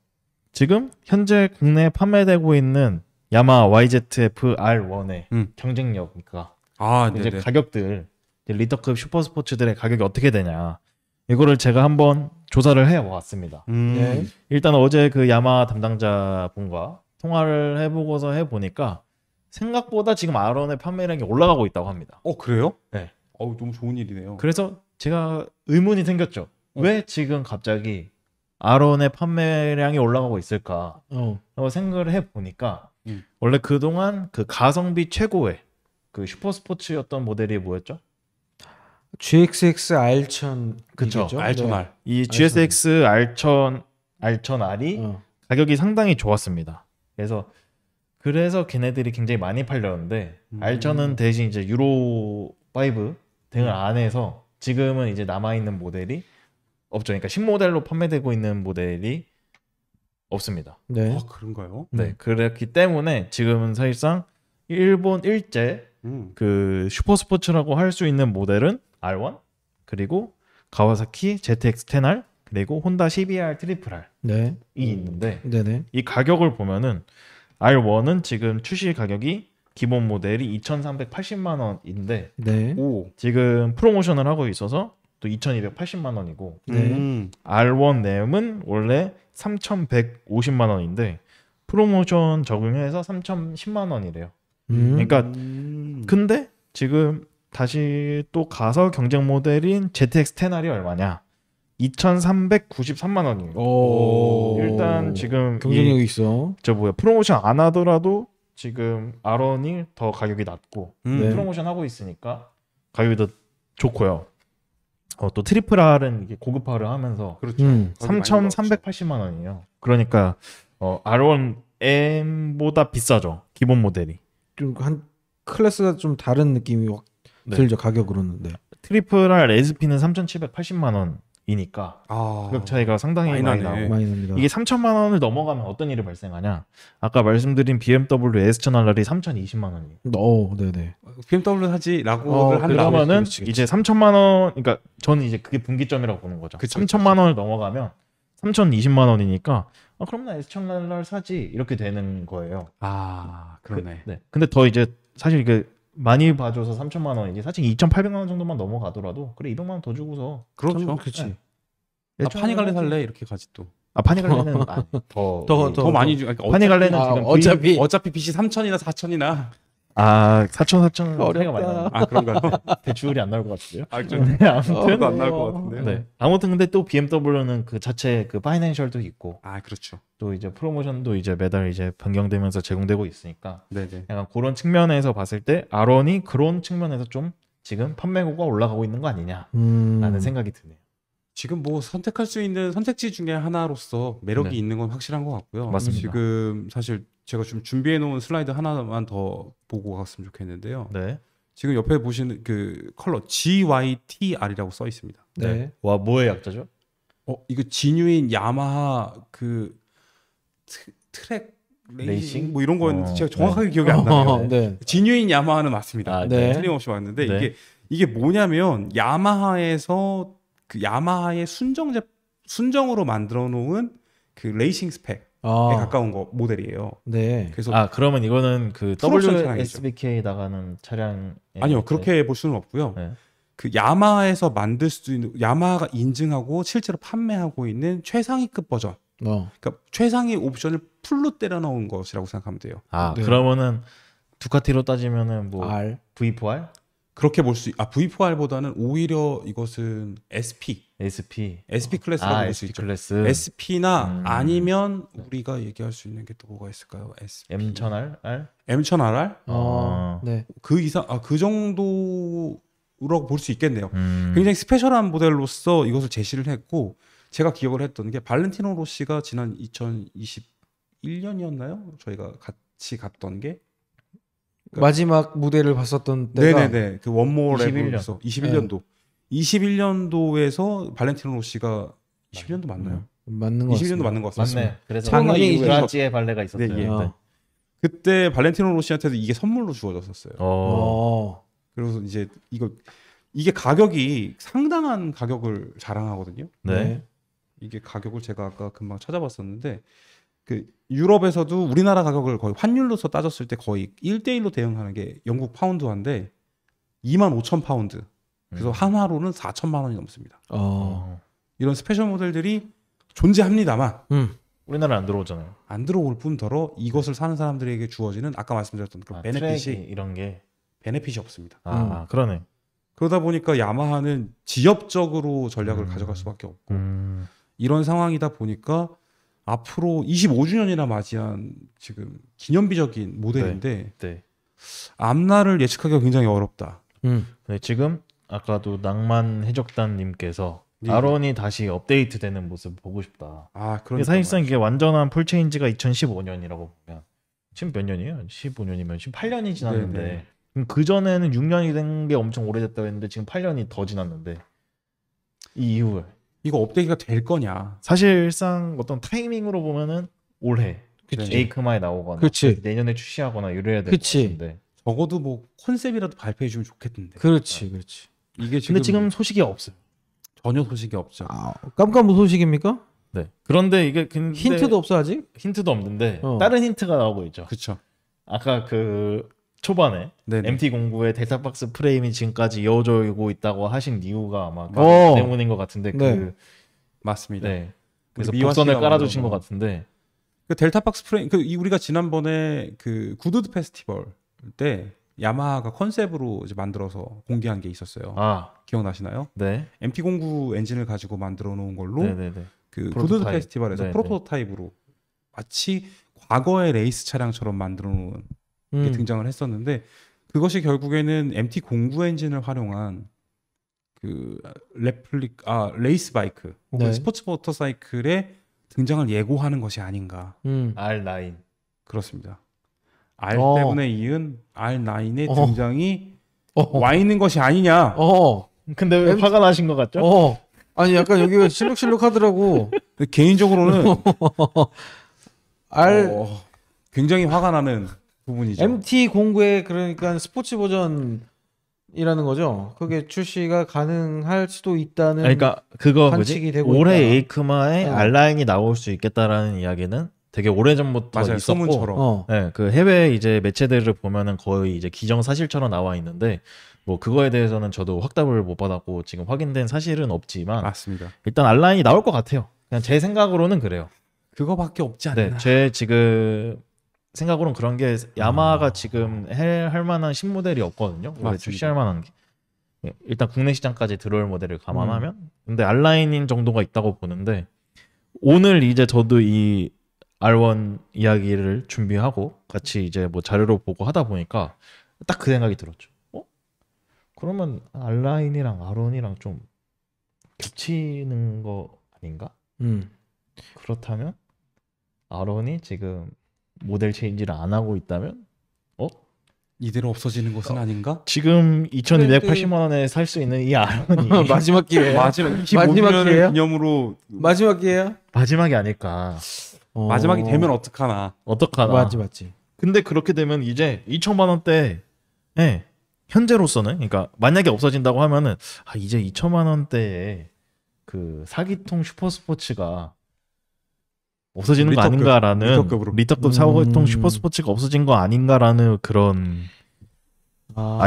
지금 현재 국내에 판매되고 있는 야마 YZF R1의 경쟁력이니까 아, 이제 네네. 가격들 이제 리터급 슈퍼스포츠들의 가격이 어떻게 되냐 이거를 제가 한번 조사를 해왔습니다. 네. 일단 어제 그 야마 담당자분과 통화를 해보고서 해보니까 생각보다 지금 R1의 판매량이 올라가고 있다고 합니다. 그래요? 네. 너무 좋은 일이네요. 그래서 제가 의문이 생겼죠. 왜 지금 갑자기 R1의 판매량이 올라가고 있을까? 라고 생각을 해보니까 원래 그동안 그 가성비 최고의 그 슈퍼스포츠였던 모델이 뭐였죠? GXX R1000 그쵸. R1000R. 이 GSX R1000R이 가격이 상당히 좋았습니다. 그래서 걔네들이 굉장히 많이 팔렸는데 R1000은 대신 이제 유로 5 등을 안 해서 지금은 이제 남아있는 모델이 없죠. 그러니까 신모델로 판매되고 있는 모델이 없습니다. 네. 그런가요? 네, 그렇기 때문에 지금은 사실상 일본 일제 그 슈퍼스포츠라고 할 수 있는 모델은 R1 그리고 가와사키 ZX-10R 그리고 혼다 CBR 트리플 R이 네. 있는데 네네. 이 가격을 보면은 R1은 지금 출시 가격이 기본 모델이 2,380만 원인데 네. 지금 프로모션을 하고 있어서 또 2,280만 원이고 네. R1 램은 원래 3,150만 원인데 프로모션 적용해서 3,010만 원이래요. 그러니까 근데 지금 다시 또 가서 경쟁 모델인 ZX-10R이 얼마냐? 2,393만 원이에요. 일단 지금 경쟁력이 있어. 프로모션 안 하더라도 지금 R1이 더 가격이 낮고 네. 프로모션 하고 있으니까 가격이 더 좋고요. 또 트리플 R은 이게 고급화를 하면서 그렇죠. 3,380만 원이에요. 그러니까 R1 M보다 비싸죠. 기본 모델이. 좀 한 클래스가 좀 다른 느낌이 확 네. 들죠 가격으로는. 네. 트리플 R SP는 3,780만 원이니까 가격 차이가 상당히 많이 나네. 나고 많이 납니다. 이게 3,000만 원을 넘어가면 어떤 일이 발생하냐? 아까 말씀드린 BMW S1000R이 3,020만 원이에요. 네네. BMW 하지라고 하는 그러면은 그렇지. 이제 3,000만 원, 그러니까 저는 이제 그게 분기점이라고 보는 거죠. 그쵸, 3,000만 원을 넘어가면 3,020만 원이니까 그럼 나 S1000R 사지 이렇게 되는 거예요. 그러네. 네. 근데 더 이제 사실 이게 많이 봐줘서 3,000만 원이지 사실 2,800만 원 정도만 넘어가더라도 그래 200만 원 더 주고서 그렇죠. 그렇지. 네. 파니갈레 살래 이렇게 가지 또. 파니갈레는 더 많이 주. 그러니까 파니갈레는 지금 어차피 빛이 3천이나 4천이나. 4,000 차이가 많이 어렵다. 나요. 그런가요? 대출이 안 나올 것 같은데요. 좀 아무튼 안 나올 것 같은데요. 네. 아무튼 근데 또 BMW는 그 자체 그 파이낸셜도 있고 그렇죠. 또 이제 프로모션도 이제 매달 이제 변경되면서 제공되고 있으니까 네네. 약간 그런 측면에서 봤을 때 R1이 그런 측면에서 좀 지금 판매고가 올라가고 있는 거 아니냐라는 생각이 드네요. 지금 뭐 선택할 수 있는 선택지 중에 하나로서 매력이 네. 있는 건 확실한 것 같고요. 맞습니다. 지금 사실 제가 좀 준비해 놓은 슬라이드 하나만 더 보고 갔으면 좋겠는데요. 네. 지금 옆에 보시는 그 컬러 GYTR이라고 써 있습니다. 네. 와 뭐의 약자죠? 이거 지뉴인 야마하 그 트랙 레이싱 뭐 이런 거였는데 제가 정확하게 기억이 안 나요. 네. 지뉴인 야마하는 맞습니다. 네. 틀림없이 맞는데 네. 이게 뭐냐면 야마하에서 그 야마하의 순정으로 만들어 놓은 그 레이싱 스펙에 가까운 거 모델이에요. 네. 그래서 그러면 이거는 그 풀옵션 WSBK 나가는 차량 아니요 그렇게 볼 수는 없고요. 네. 그 야마하에서 만들 수 있는 야마하가 인증하고 실제로 판매하고 있는 최상위급 버전. 그러니까 최상위 옵션을 풀로 때려 넣은 것이라고 생각하면 돼요. 네. 그러면은 두카티로 따지면은 뭐 R. V4R, 그렇게 볼 수 V4R보다는 오히려 이것은 SP SP 클래스라고 볼 수 SP 있죠. 클래스 SP나 아니면 우리가 얘기할 수 있는 게 또 뭐가 있을까요? SP. M1000R, R? M1000RR? 네. 그 이상 그 정도라고 볼 수 있겠네요. 굉장히 스페셜한 모델로서 이것을 제시를 했고 제가 기억을 했던 게 발렌티노 로시가 지난 2021년이었나요? 저희가 같이 갔던 게 마지막 무대를 봤었던 때가 네네네 그 원모 21년. 랩에서 21년도 21년도에서 발렌티노 로시가 21년도 맞나요? 맞는 거 21년도 맞는 것 같습니다. 맞네. 그래서 작년에 브라지의 발레가 있었어요. 네, 예. 어. 그때 발렌티노 로시한테도 이게 선물로 주어졌었어요. 어. 그래서 이제 이게 가격이 상당한 가격을 자랑하거든요. 네. 이게 가격을 제가 아까 금방 찾아봤었는데 그 유럽에서도 우리나라 가격을 거의 환율로서 따졌을 때 거의 1대1로 대응하는 게 영국 파운드화인데 25,000파운드. 그래서 한화로는 4천만 원이 넘습니다. 이런 스페셜 모델들이 존재합니다만 우리나라 안 들어오잖아요. 안 들어올 뿐더러 이것을 사는 사람들에게 주어지는 아까 말씀드렸던 그 베네핏이 트랙이 이런 게 베네핏이 없습니다. 그러네. 그러다 보니까 야마하는 지역적으로 전략을 가져갈 수밖에 없고 이런 상황이다 보니까 앞으로 25주년이나 맞이한 지금 기념비적인 모델인데 네. 앞날을 예측하기가 굉장히 어렵다. 네, 지금 아까도 낭만 해적단님께서 네. 아론이 다시 업데이트되는 모습 보고 싶다. 아, 이게 그러니까 사실상 이게 완전한 풀체인지가 2015년이라고 보면 지금 몇 년이에요? 15년이면 지금 8년이 지났는데 네네. 그럼 그 전에는 6년이 된 게 엄청 오래됐다고 했는데 지금 8년이 더 지났는데 이 이후에 이거 업데이트가 될 거냐? 사실상 어떤 타이밍으로 보면은 올해 그치. 에이크마에 나오거나 그치. 내년에 출시하거나 이래야 될 것 그치. 같은데 적어도 뭐 컨셉이라도 발표해 주면 좋겠는데. 그렇지. 이게 근데 지금 소식이 없어요. 전혀 소식이 없죠. 깜깜무소식입니까? 네. 그런데 이게 근데 힌트도 없어 아직? 힌트도 없는데 어. 다른 힌트가 나오고 있죠. 그렇죠. 아까 그 초반에 네네. MT09의 델타박스 프레임이 지금까지 이어져 오고 있다고 하신 이유가 아마 그 어. 때문인 것 같은데 네. 맞습니다. 그래서 미화 복선을 씨가 깔아주신 만들어 것 같은데 그 델타박스 프레임 우리가 지난번에 그 구드 페스티벌 때 야마하가 컨셉으로 이제 만들어서 공개한 게 있었어요. 기억나시나요? 네. MT09 엔진을 가지고 만들어 놓은 걸로 네네네. 그 프로토타입. 구드 페스티벌에서 네네. 프로토타입으로 마치 과거의 레이스 차량처럼 만들어 놓은 게 등장을 했었는데 그것이 결국에는 MT09 엔진을 활용한 그 레이스 바이크 혹은 네. 스포츠 모터사이클의 등장을 예고하는 것이 아닌가. R9. 그렇습니다. R 어. 때문에 이은 R9의 어. 등장이 와 있는 것이 아니냐. 근데 왜 화가 나신 것 같죠? 아니 약간 여기가 실룩실룩하더라고. 개인적으로는 R 굉장히 화가 나는 부분이죠. MT09의 그러니까 스포츠 버전이라는 거죠. 그게 출시가 가능할 수도 있다는. 그러니까 그거 관측이 뭐지? 되고 올해 있다. 에이크마에 R9이 나올 수 있겠다라는 이야기는 되게 오래전부터 맞아요. 있었고 소문처럼. 네, 그 해외 이제 매체들을 보면은 거의 이제 기정사실처럼 나와 있는데 뭐 그거에 대해서는 저도 확답을 못 받았고 지금 확인된 사실은 없지만 맞습니다. 일단 R9이 나올 것 같아요. 그냥 제 생각으로는 그래요. 그거밖에 없지 않나. 네, 제 지금 생각으로는 그런 게 야마하가 지금 할 만한 신모델이 없거든요. 올해 맞습니다. 출시할 만한 게. 일단 국내 시장까지 들어올 모델을 감안하면 근데 R9인 정도가 있다고 보는데 오늘 이제 저도 이 R1 이야기를 준비하고 같이 이제 뭐 자료를 보고 하다 보니까 딱 그 생각이 들었죠. 그러면 R9이랑 R1이랑 좀 겹치는 거 아닌가? 그렇다면 R1이 지금 모델 체인지를 안 하고 있다면 이대로 없어지는 것은 아닌가? 지금 2,280만 원에 살 수 있는 이 R1이 마지막 기회. 마지막 마지막 25주년을 기회야? 기념으로 마지막 기회야? 마지막이 아닐까. 마지막이 되면 어떡하나. 어떡하나. 맞지. 근데 그렇게 되면 이제 2천만 원대 현재로서는 그러니까 만약에 없어진다고 하면은 이제 2천만 원대에 그 사기통 슈퍼스포츠가 없어지는 거 리터급, 아닌가라는 리터급으로. 리터급 사기통 슈퍼스포츠가 없어진 거 아닌가라는 그런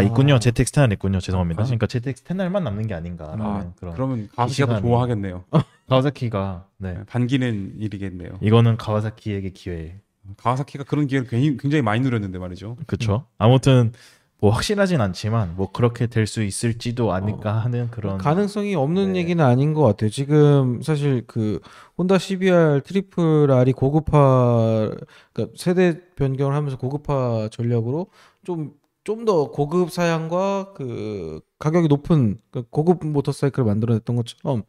있군요. ZX10은 있군요. 죄송합니다. 그러니까 ZX10R만 남는 게 아닌가라는 그런. 그러면 가와사키가 더 시간이- 좋아하겠네요. 가와사키가 반기는 일이겠네요. 이거는 가와사키에게 기회. 가와사키가 그런 기회를 굉장히 많이 누렸는데 말이죠. 그렇죠. 아무튼 뭐 확실하진 않지만 뭐 그렇게 될 수 있을지도 않을까 하는 그런 가능성이 없는 얘기는 아닌 것 같아요. 지금 사실 그 혼다 CBR 트리플 R이 고급화, 그러니까 세대 변경을 하면서 고급화 전략으로 좀 더 고급 사양과 그 가격이 높은 고급 모터사이클을 만들어냈던 것처럼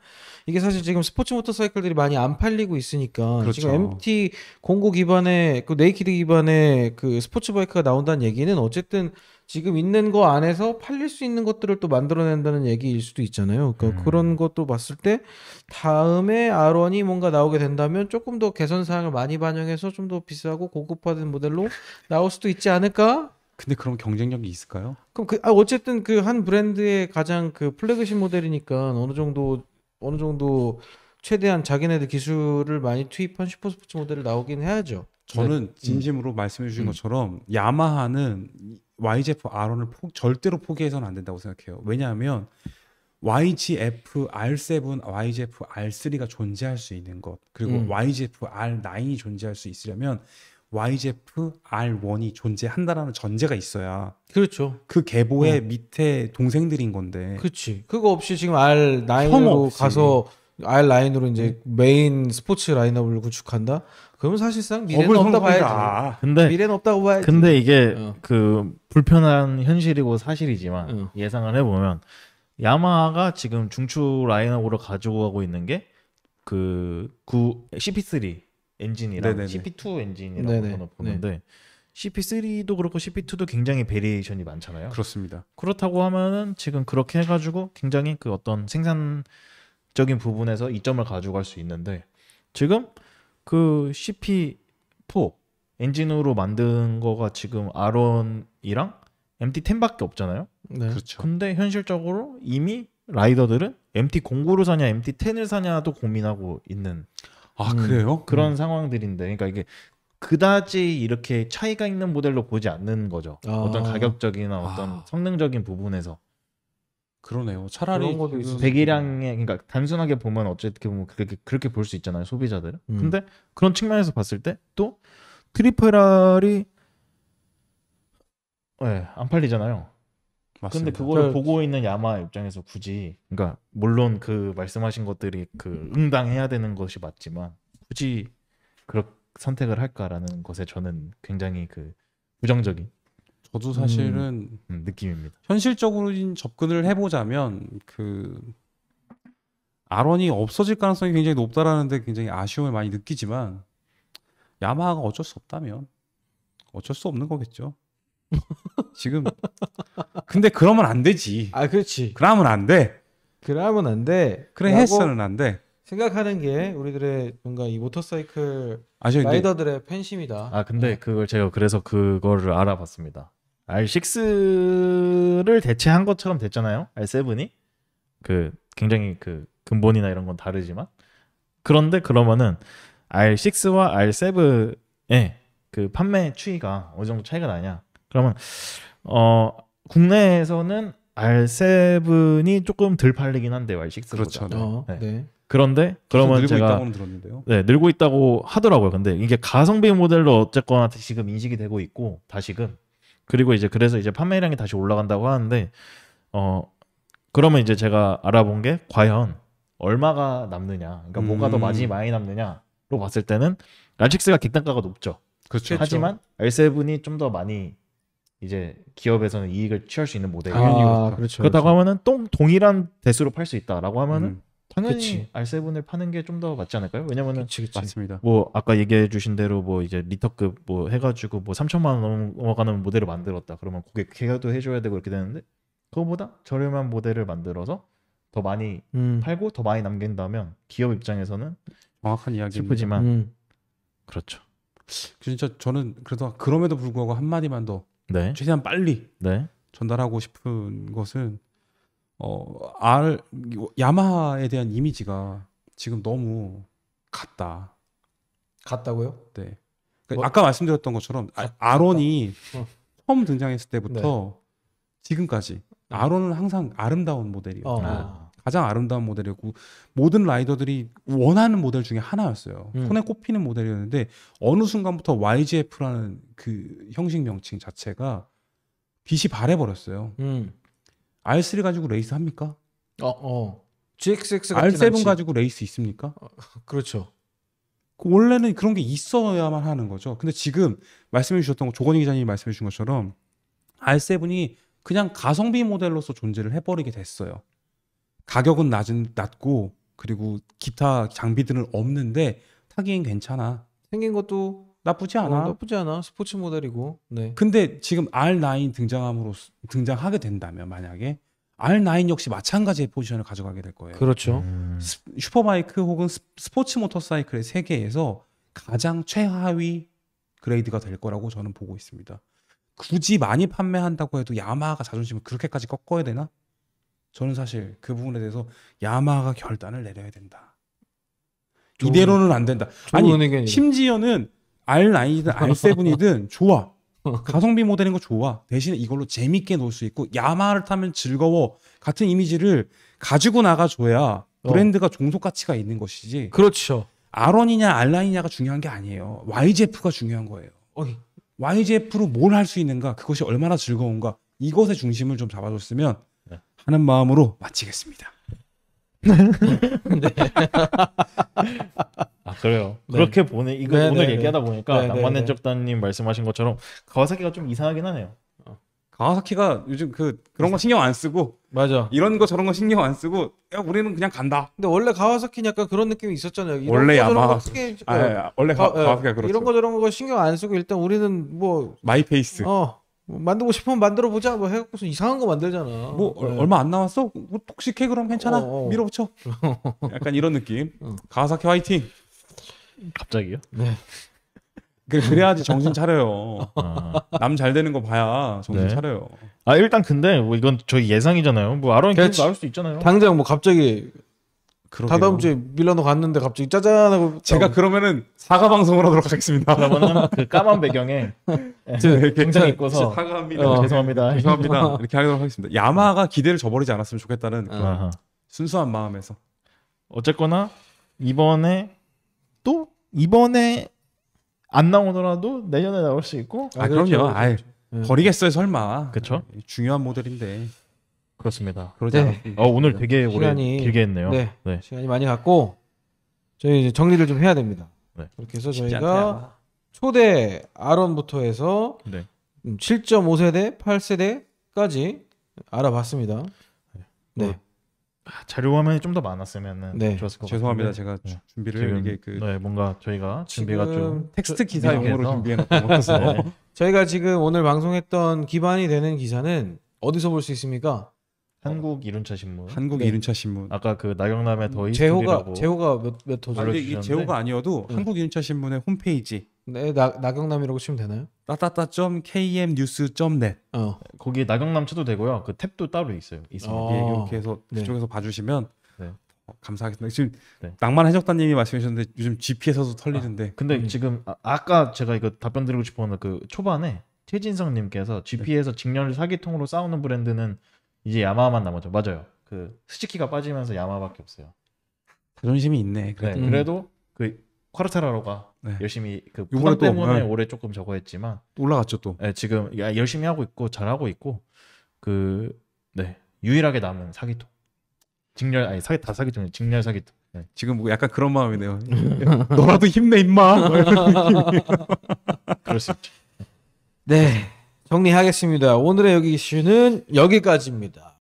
이게 사실 지금 스포츠 모터사이클들이 많이 안 팔리고 있으니까 그렇죠. 지금 MT09 기반의 그 네이키드 기반의 그 스포츠 바이크가 나온다는 얘기는 어쨌든 지금 있는 거 안에서 팔릴 수 있는 것들을 또 만들어낸다는 얘기일 수도 있잖아요. 그러니까 그런 것도 봤을 때 다음에 R1이 뭔가 나오게 된다면 조금 더 개선 사항을 많이 반영해서 좀 더 비싸고 고급화된 모델로 나올 수도 있지 않을까? 근데 그럼 경쟁력이 있을까요? 그럼 어쨌든 그 한 브랜드의 가장 그 플래그십 모델이니까 어느 정도 최대한 자기네들 기술을 많이 투입한 슈퍼스포츠 모델을 나오긴 해야죠. 저는 진심으로 말씀해 주신 것처럼 야마하는 YGF R1을 절대로 포기해서는 안 된다고 생각해요. 왜냐하면 YGF R7, YGF R3가 존재할 수 있는 것, 그리고 YGF R9이 존재할 수 있으려면 YGF R1이 존재한다라는 전제가 있어야 그렇죠. 그 계보의 밑에 동생들인 건데 그렇지. 그거 없이 지금 R9으로 혐없이. 가서 R9으로 이제 메인 스포츠 라인업을 구축한다? 그러면 사실상 미래는 법을 없다 봐야지. 선고해라. 근데 미래는 없다고 봐야지. 근데 이게 어. 그 불편한 현실이고 사실이지만 응. 예상을 해보면 야마하가 지금 중추 라인업으로 가지고 가고 있는 게 그 CP3 엔진이랑 네네네. CP2 엔진이라고 네네. 저는 보는데 CP3도 그렇고 CP2도 굉장히 베리에이션이 많잖아요. 그렇습니다. 그렇다고 하면은 지금 그렇게 해가지고 굉장히 그 어떤 생산적인 부분에서 이점을 가져갈 수 있는데 지금 그 CP4 엔진으로 만든 거가 지금 R1이랑 MT10밖에 없잖아요. 네. 그렇죠. 근데 현실적으로 이미 라이더들은 MT09를 사냐 MT10을 사냐도 고민하고 있는 아 그래요? 그런 상황들인데 그러니까 이게 그다지 이렇게 차이가 있는 모델로 보지 않는 거죠. 아. 어떤 가격적이나 어떤 아. 성능적인 부분에서 그러네요. 차라리 그런 것도 지금 있을 배기량에 그러니까 단순하게 보면 어쨌든 보면 그렇게 볼 수 있잖아요 소비자들은. 음. 근데 그런 측면에서 봤을 때 또 트리플R이 안 팔리잖아요. 근데 맞습니다. 그거를 저- 보고 있는 야마 입장에서 굳이 그러니까 물론 그 말씀하신 것들이 그 응당해야 되는 것이 맞지만 굳이 그런 선택을 할까라는 것에 저는 굉장히 그 부정적인 저도 사실은 느낌입니다. 현실적으로 접근을 해보자면 그 R1이 없어질 가능성이 굉장히 높다라는데 굉장히 아쉬움을 많이 느끼지만 야마하가 어쩔 수 없다면 어쩔 수 없는 거겠죠. 지금 근데 그러면 안 되지. 아, 그렇지. 그러면 안 돼. 그러면 안 돼. 그래 라고 했어는 안 돼. 생각하는 게 우리들의 뭔가 이 모터사이클 아저 근데 라이더들의 팬심이다. 아 근데 그걸 제가 그래서 그거를 알아봤습니다. R6를 대체한 것처럼 됐잖아요. R7이 그 굉장히 그 근본이나 이런 건 다르지만 그런데 그러면은 R6와 R7의 그 판매 추이가 어느 정도 차이가 나냐? 그러면 국내에서는 R7이 조금 덜 팔리긴 한데요. R6보다. 그렇죠. 네. 네. 그런데 그러면 늘고 제가 있다고는 들었는데요. 네, 늘고 있다고 하더라고요. 근데 이게 가성비 모델로 어쨌거나 지금 인식이 되고 있고 다시금 그리고 이제 그래서 이제 판매량이 다시 올라간다고 하는데 그러면 이제 제가 알아본 게 과연 얼마가 남느냐, 그러니까 뭐가 더 많이 남느냐로 봤을 때는 R6가 객단가가 높죠. 그렇죠. 하지만 R7이 좀 더 많이 이제 기업에서는 이익을 취할 수 있는 모델. 당연히 아, 그렇죠. 그렇죠. 그렇다고 하면은 또 동일한 대수로 팔 수 있다라고 하면은 당연히 그치. R7을 파는 게 좀 더 맞지 않을까요? 왜냐면은 그치, 그치. 맞습니다. 뭐 아까 얘기해 주신 대로 뭐 이제 리터급 뭐 해가지고 뭐 3천만 원 넘어가는 모델을 만들었다. 그러면 고객 케어도 해줘야 되고 이렇게 되는데 그거보다 저렴한 모델을 만들어서 더 많이 팔고 더 많이 남긴다면 기업 입장에서는 정확한 이야기입니다. 슬프지만 그렇죠. 진짜 저는 그래도 그럼에도 불구하고 한 마디만 더 네, 최대한 빨리 네, 전달하고 싶은 것은 야마하에 대한 이미지가 지금 너무 같다. 같다고요? 네. 그러니까 뭐- 아까 말씀드렸던 것처럼 아론이 어. 처음 등장했을 때부터 지금까지 아론은 항상 아름다운 모델이었고 아. 가장 아름다운 모델이었고 모든 라이더들이 원하는 모델 중에 하나였어요. 손에 꼽히는 모델이었는데 어느 순간부터 YGF라는 그 형식 명칭 자체가 빛이 발해버렸어요. R3 가지고 레이스 합니까? GXX 같진 R7 않지. 가지고 레이스 있습니까? 그렇죠. 원래는 그런 게 있어야만 하는 거죠. 근데 지금 말씀해 주셨던 거 조건희 기자님이 말씀해 주신 것처럼 R7이 그냥 가성비 모델로서 존재를 해버리게 됐어요. 가격은 낮고 그리고 기타 장비들은 없는데 타기엔 괜찮아. 생긴 것도 나쁘지 않아. 나쁘지 않아. 스포츠 모델이고. 네. 근데 지금 R9 등장하게 된다면 만약에 R9 역시 마찬가지의 포지션을 가져가게 될 거예요. 그렇죠. 슈퍼바이크 혹은 스포츠 모터사이클의 세계에서 가장 최하위 그레이드가 될 거라고 저는 보고 있습니다. 굳이 많이 판매한다고 해도 야마하가 자존심을 그렇게까지 꺾어야 되나? 저는 사실 그 부분에 대해서 야마하가 결단을 내려야 된다. 좋은- 이대로는 안 된다. 좋은 아니 의견이다. 심지어는 R9이든 R7이든 좋아. 가성비 모델인 거 좋아. 대신에 이걸로 재밌게 놀 수 있고 야마하를 타면 즐거워. 같은 이미지를 가지고 나가줘야 브랜드가 종속 가치가 있는 것이지. 그렇죠. R1이냐 R9이냐가 중요한 게 아니에요. YZF가 중요한 거예요. 어이. YZF로 뭘 할 수 있는가, 그것이 얼마나 즐거운가, 이것의 중심을 좀 잡아줬으면 네. 하는 마음으로 마치겠습니다. 아 그래요. 네. 그렇게 보내 이거 네, 오늘 네, 얘기하다 보니까 네, 네, 낭만의 네. 접단님 말씀하신 것처럼 가와사키가 좀 이상하긴 하네요. 가와사키가 요즘 그런 거 신경 안 쓰고 맞아. 이런 거 저런 거 신경 안 쓰고 야 우리는 그냥 간다. 근데 원래 가와사키는 약간 그런 느낌이 있었잖아요. 이런 원래 거 저런 야마하. 거 크게 원래 예. 가와사키가 그렇죠. 이런 거 저런 거 신경 안 쓰고 일단 우리는 뭐 마이페이스. 뭐 만들고 싶으면 만들어 보자 뭐 해갖고서 이상한 거 만들잖아. 뭐 예. 얼마 안 남았어? 뭐 톡식해 그럼 괜찮아. 밀어붙여. 약간 이런 느낌. 가와사키 화이팅. 갑자기요? 네. 그래야지 정신 차려요. 아, 남 잘 되는 거 봐야 정신 네. 차려요. 아 일단 근데 뭐 이건 저희 예상이잖아요. 뭐 아론 그렇지. 나올 수 있잖아요. 당장 뭐 갑자기 그러게요. 다다음 주에 밀라노 갔는데 갑자기 짜잔 하고 제가 그러면은 사과 방송을 하도록 하겠습니다. 그러면은 그 까만 배경에 정장 입고서 사과합니다. 죄송합니다. 죄송합니다. 이렇게 하도록 하겠습니다. 야마가 기대를 저버리지 않았으면 좋겠다는 아하. 순수한 마음에서. 어쨌거나 이번에 안 나오더라도 내년에 나올 수 있고 그럼요. 아이, 네. 버리겠어요 설마. 그쵸? 중요한 모델인데 그렇습니다. 그러지 네. 않았습니다. 오늘 되게 오래 시간이- 길게 했네요. 네. 네. 시간이 많이 갔고 저희 이제 정리를 좀 해야 됩니다. 네. 그렇게 해서 쉽지 저희가 않다. 초대 R1부터 해서 네. 7.5세대, 8세대까지 알아봤습니다. 네. 자료 화면이 좀 더 많았으면은 네. 좋았을 것 죄송합니다. 같은데 제가 네. 준비를 지금 이게 네, 뭔가 저희가 준비가 좀 지금 텍스트 기사용으로 미국에서- 준비해놨던 거라서 네. 저희가 지금 오늘 방송했던 기반이 되는 기사는 어디서 볼 수 있습니까? 한국 이륜차 신문 한국 네. 이륜차 신문. 아까 그 나경남의 더 제호가 히스토리라고 제호가 몇 호죠? 근데 이게 제호가 아니어도 네. 한국 이륜차 신문의 홈페이지 네, 나경남이라고 치면 되나요? 따따따.kmnews.net 거기에 나경남 쳐도 되고요. 그 탭도 따로 있어요. 있습니다. 어. 이렇게 해서 네. 그쪽에서 봐주시면 네. 감사하겠습니다. 지금 네. 낭만 해적단님이 말씀하셨는데 요즘 GP에서도 털리는데 근데 지금 아까 제가 이거 답변 드리고 싶었는데 그 초반에 최진성님께서 GP에서 직렬 사기통으로 싸우는 브랜드는 이제 야마하만 남았죠. 맞아요. 그 스즈키가 빠지면서 야마밖에 없어요. 자존심이 있네. 네, 그래도. 그래도 그 쿼르타라로가 네. 열심히 그 요번에 부담 또, 때문에 네. 올해 조금 저거 했지만 올라갔죠 또. 네, 지금 열심히 하고 있고 잘하고 있고 유일하게 남은 사기통 직렬 아니 사기 다 사기통이 직렬 사기통. 네. 지금 뭐 약간 그런 마음이네요. 너라도 힘내 임마. 그럴 수 있죠. 네, 정리하겠습니다. 오늘의 여기 이슈는 여기까지입니다.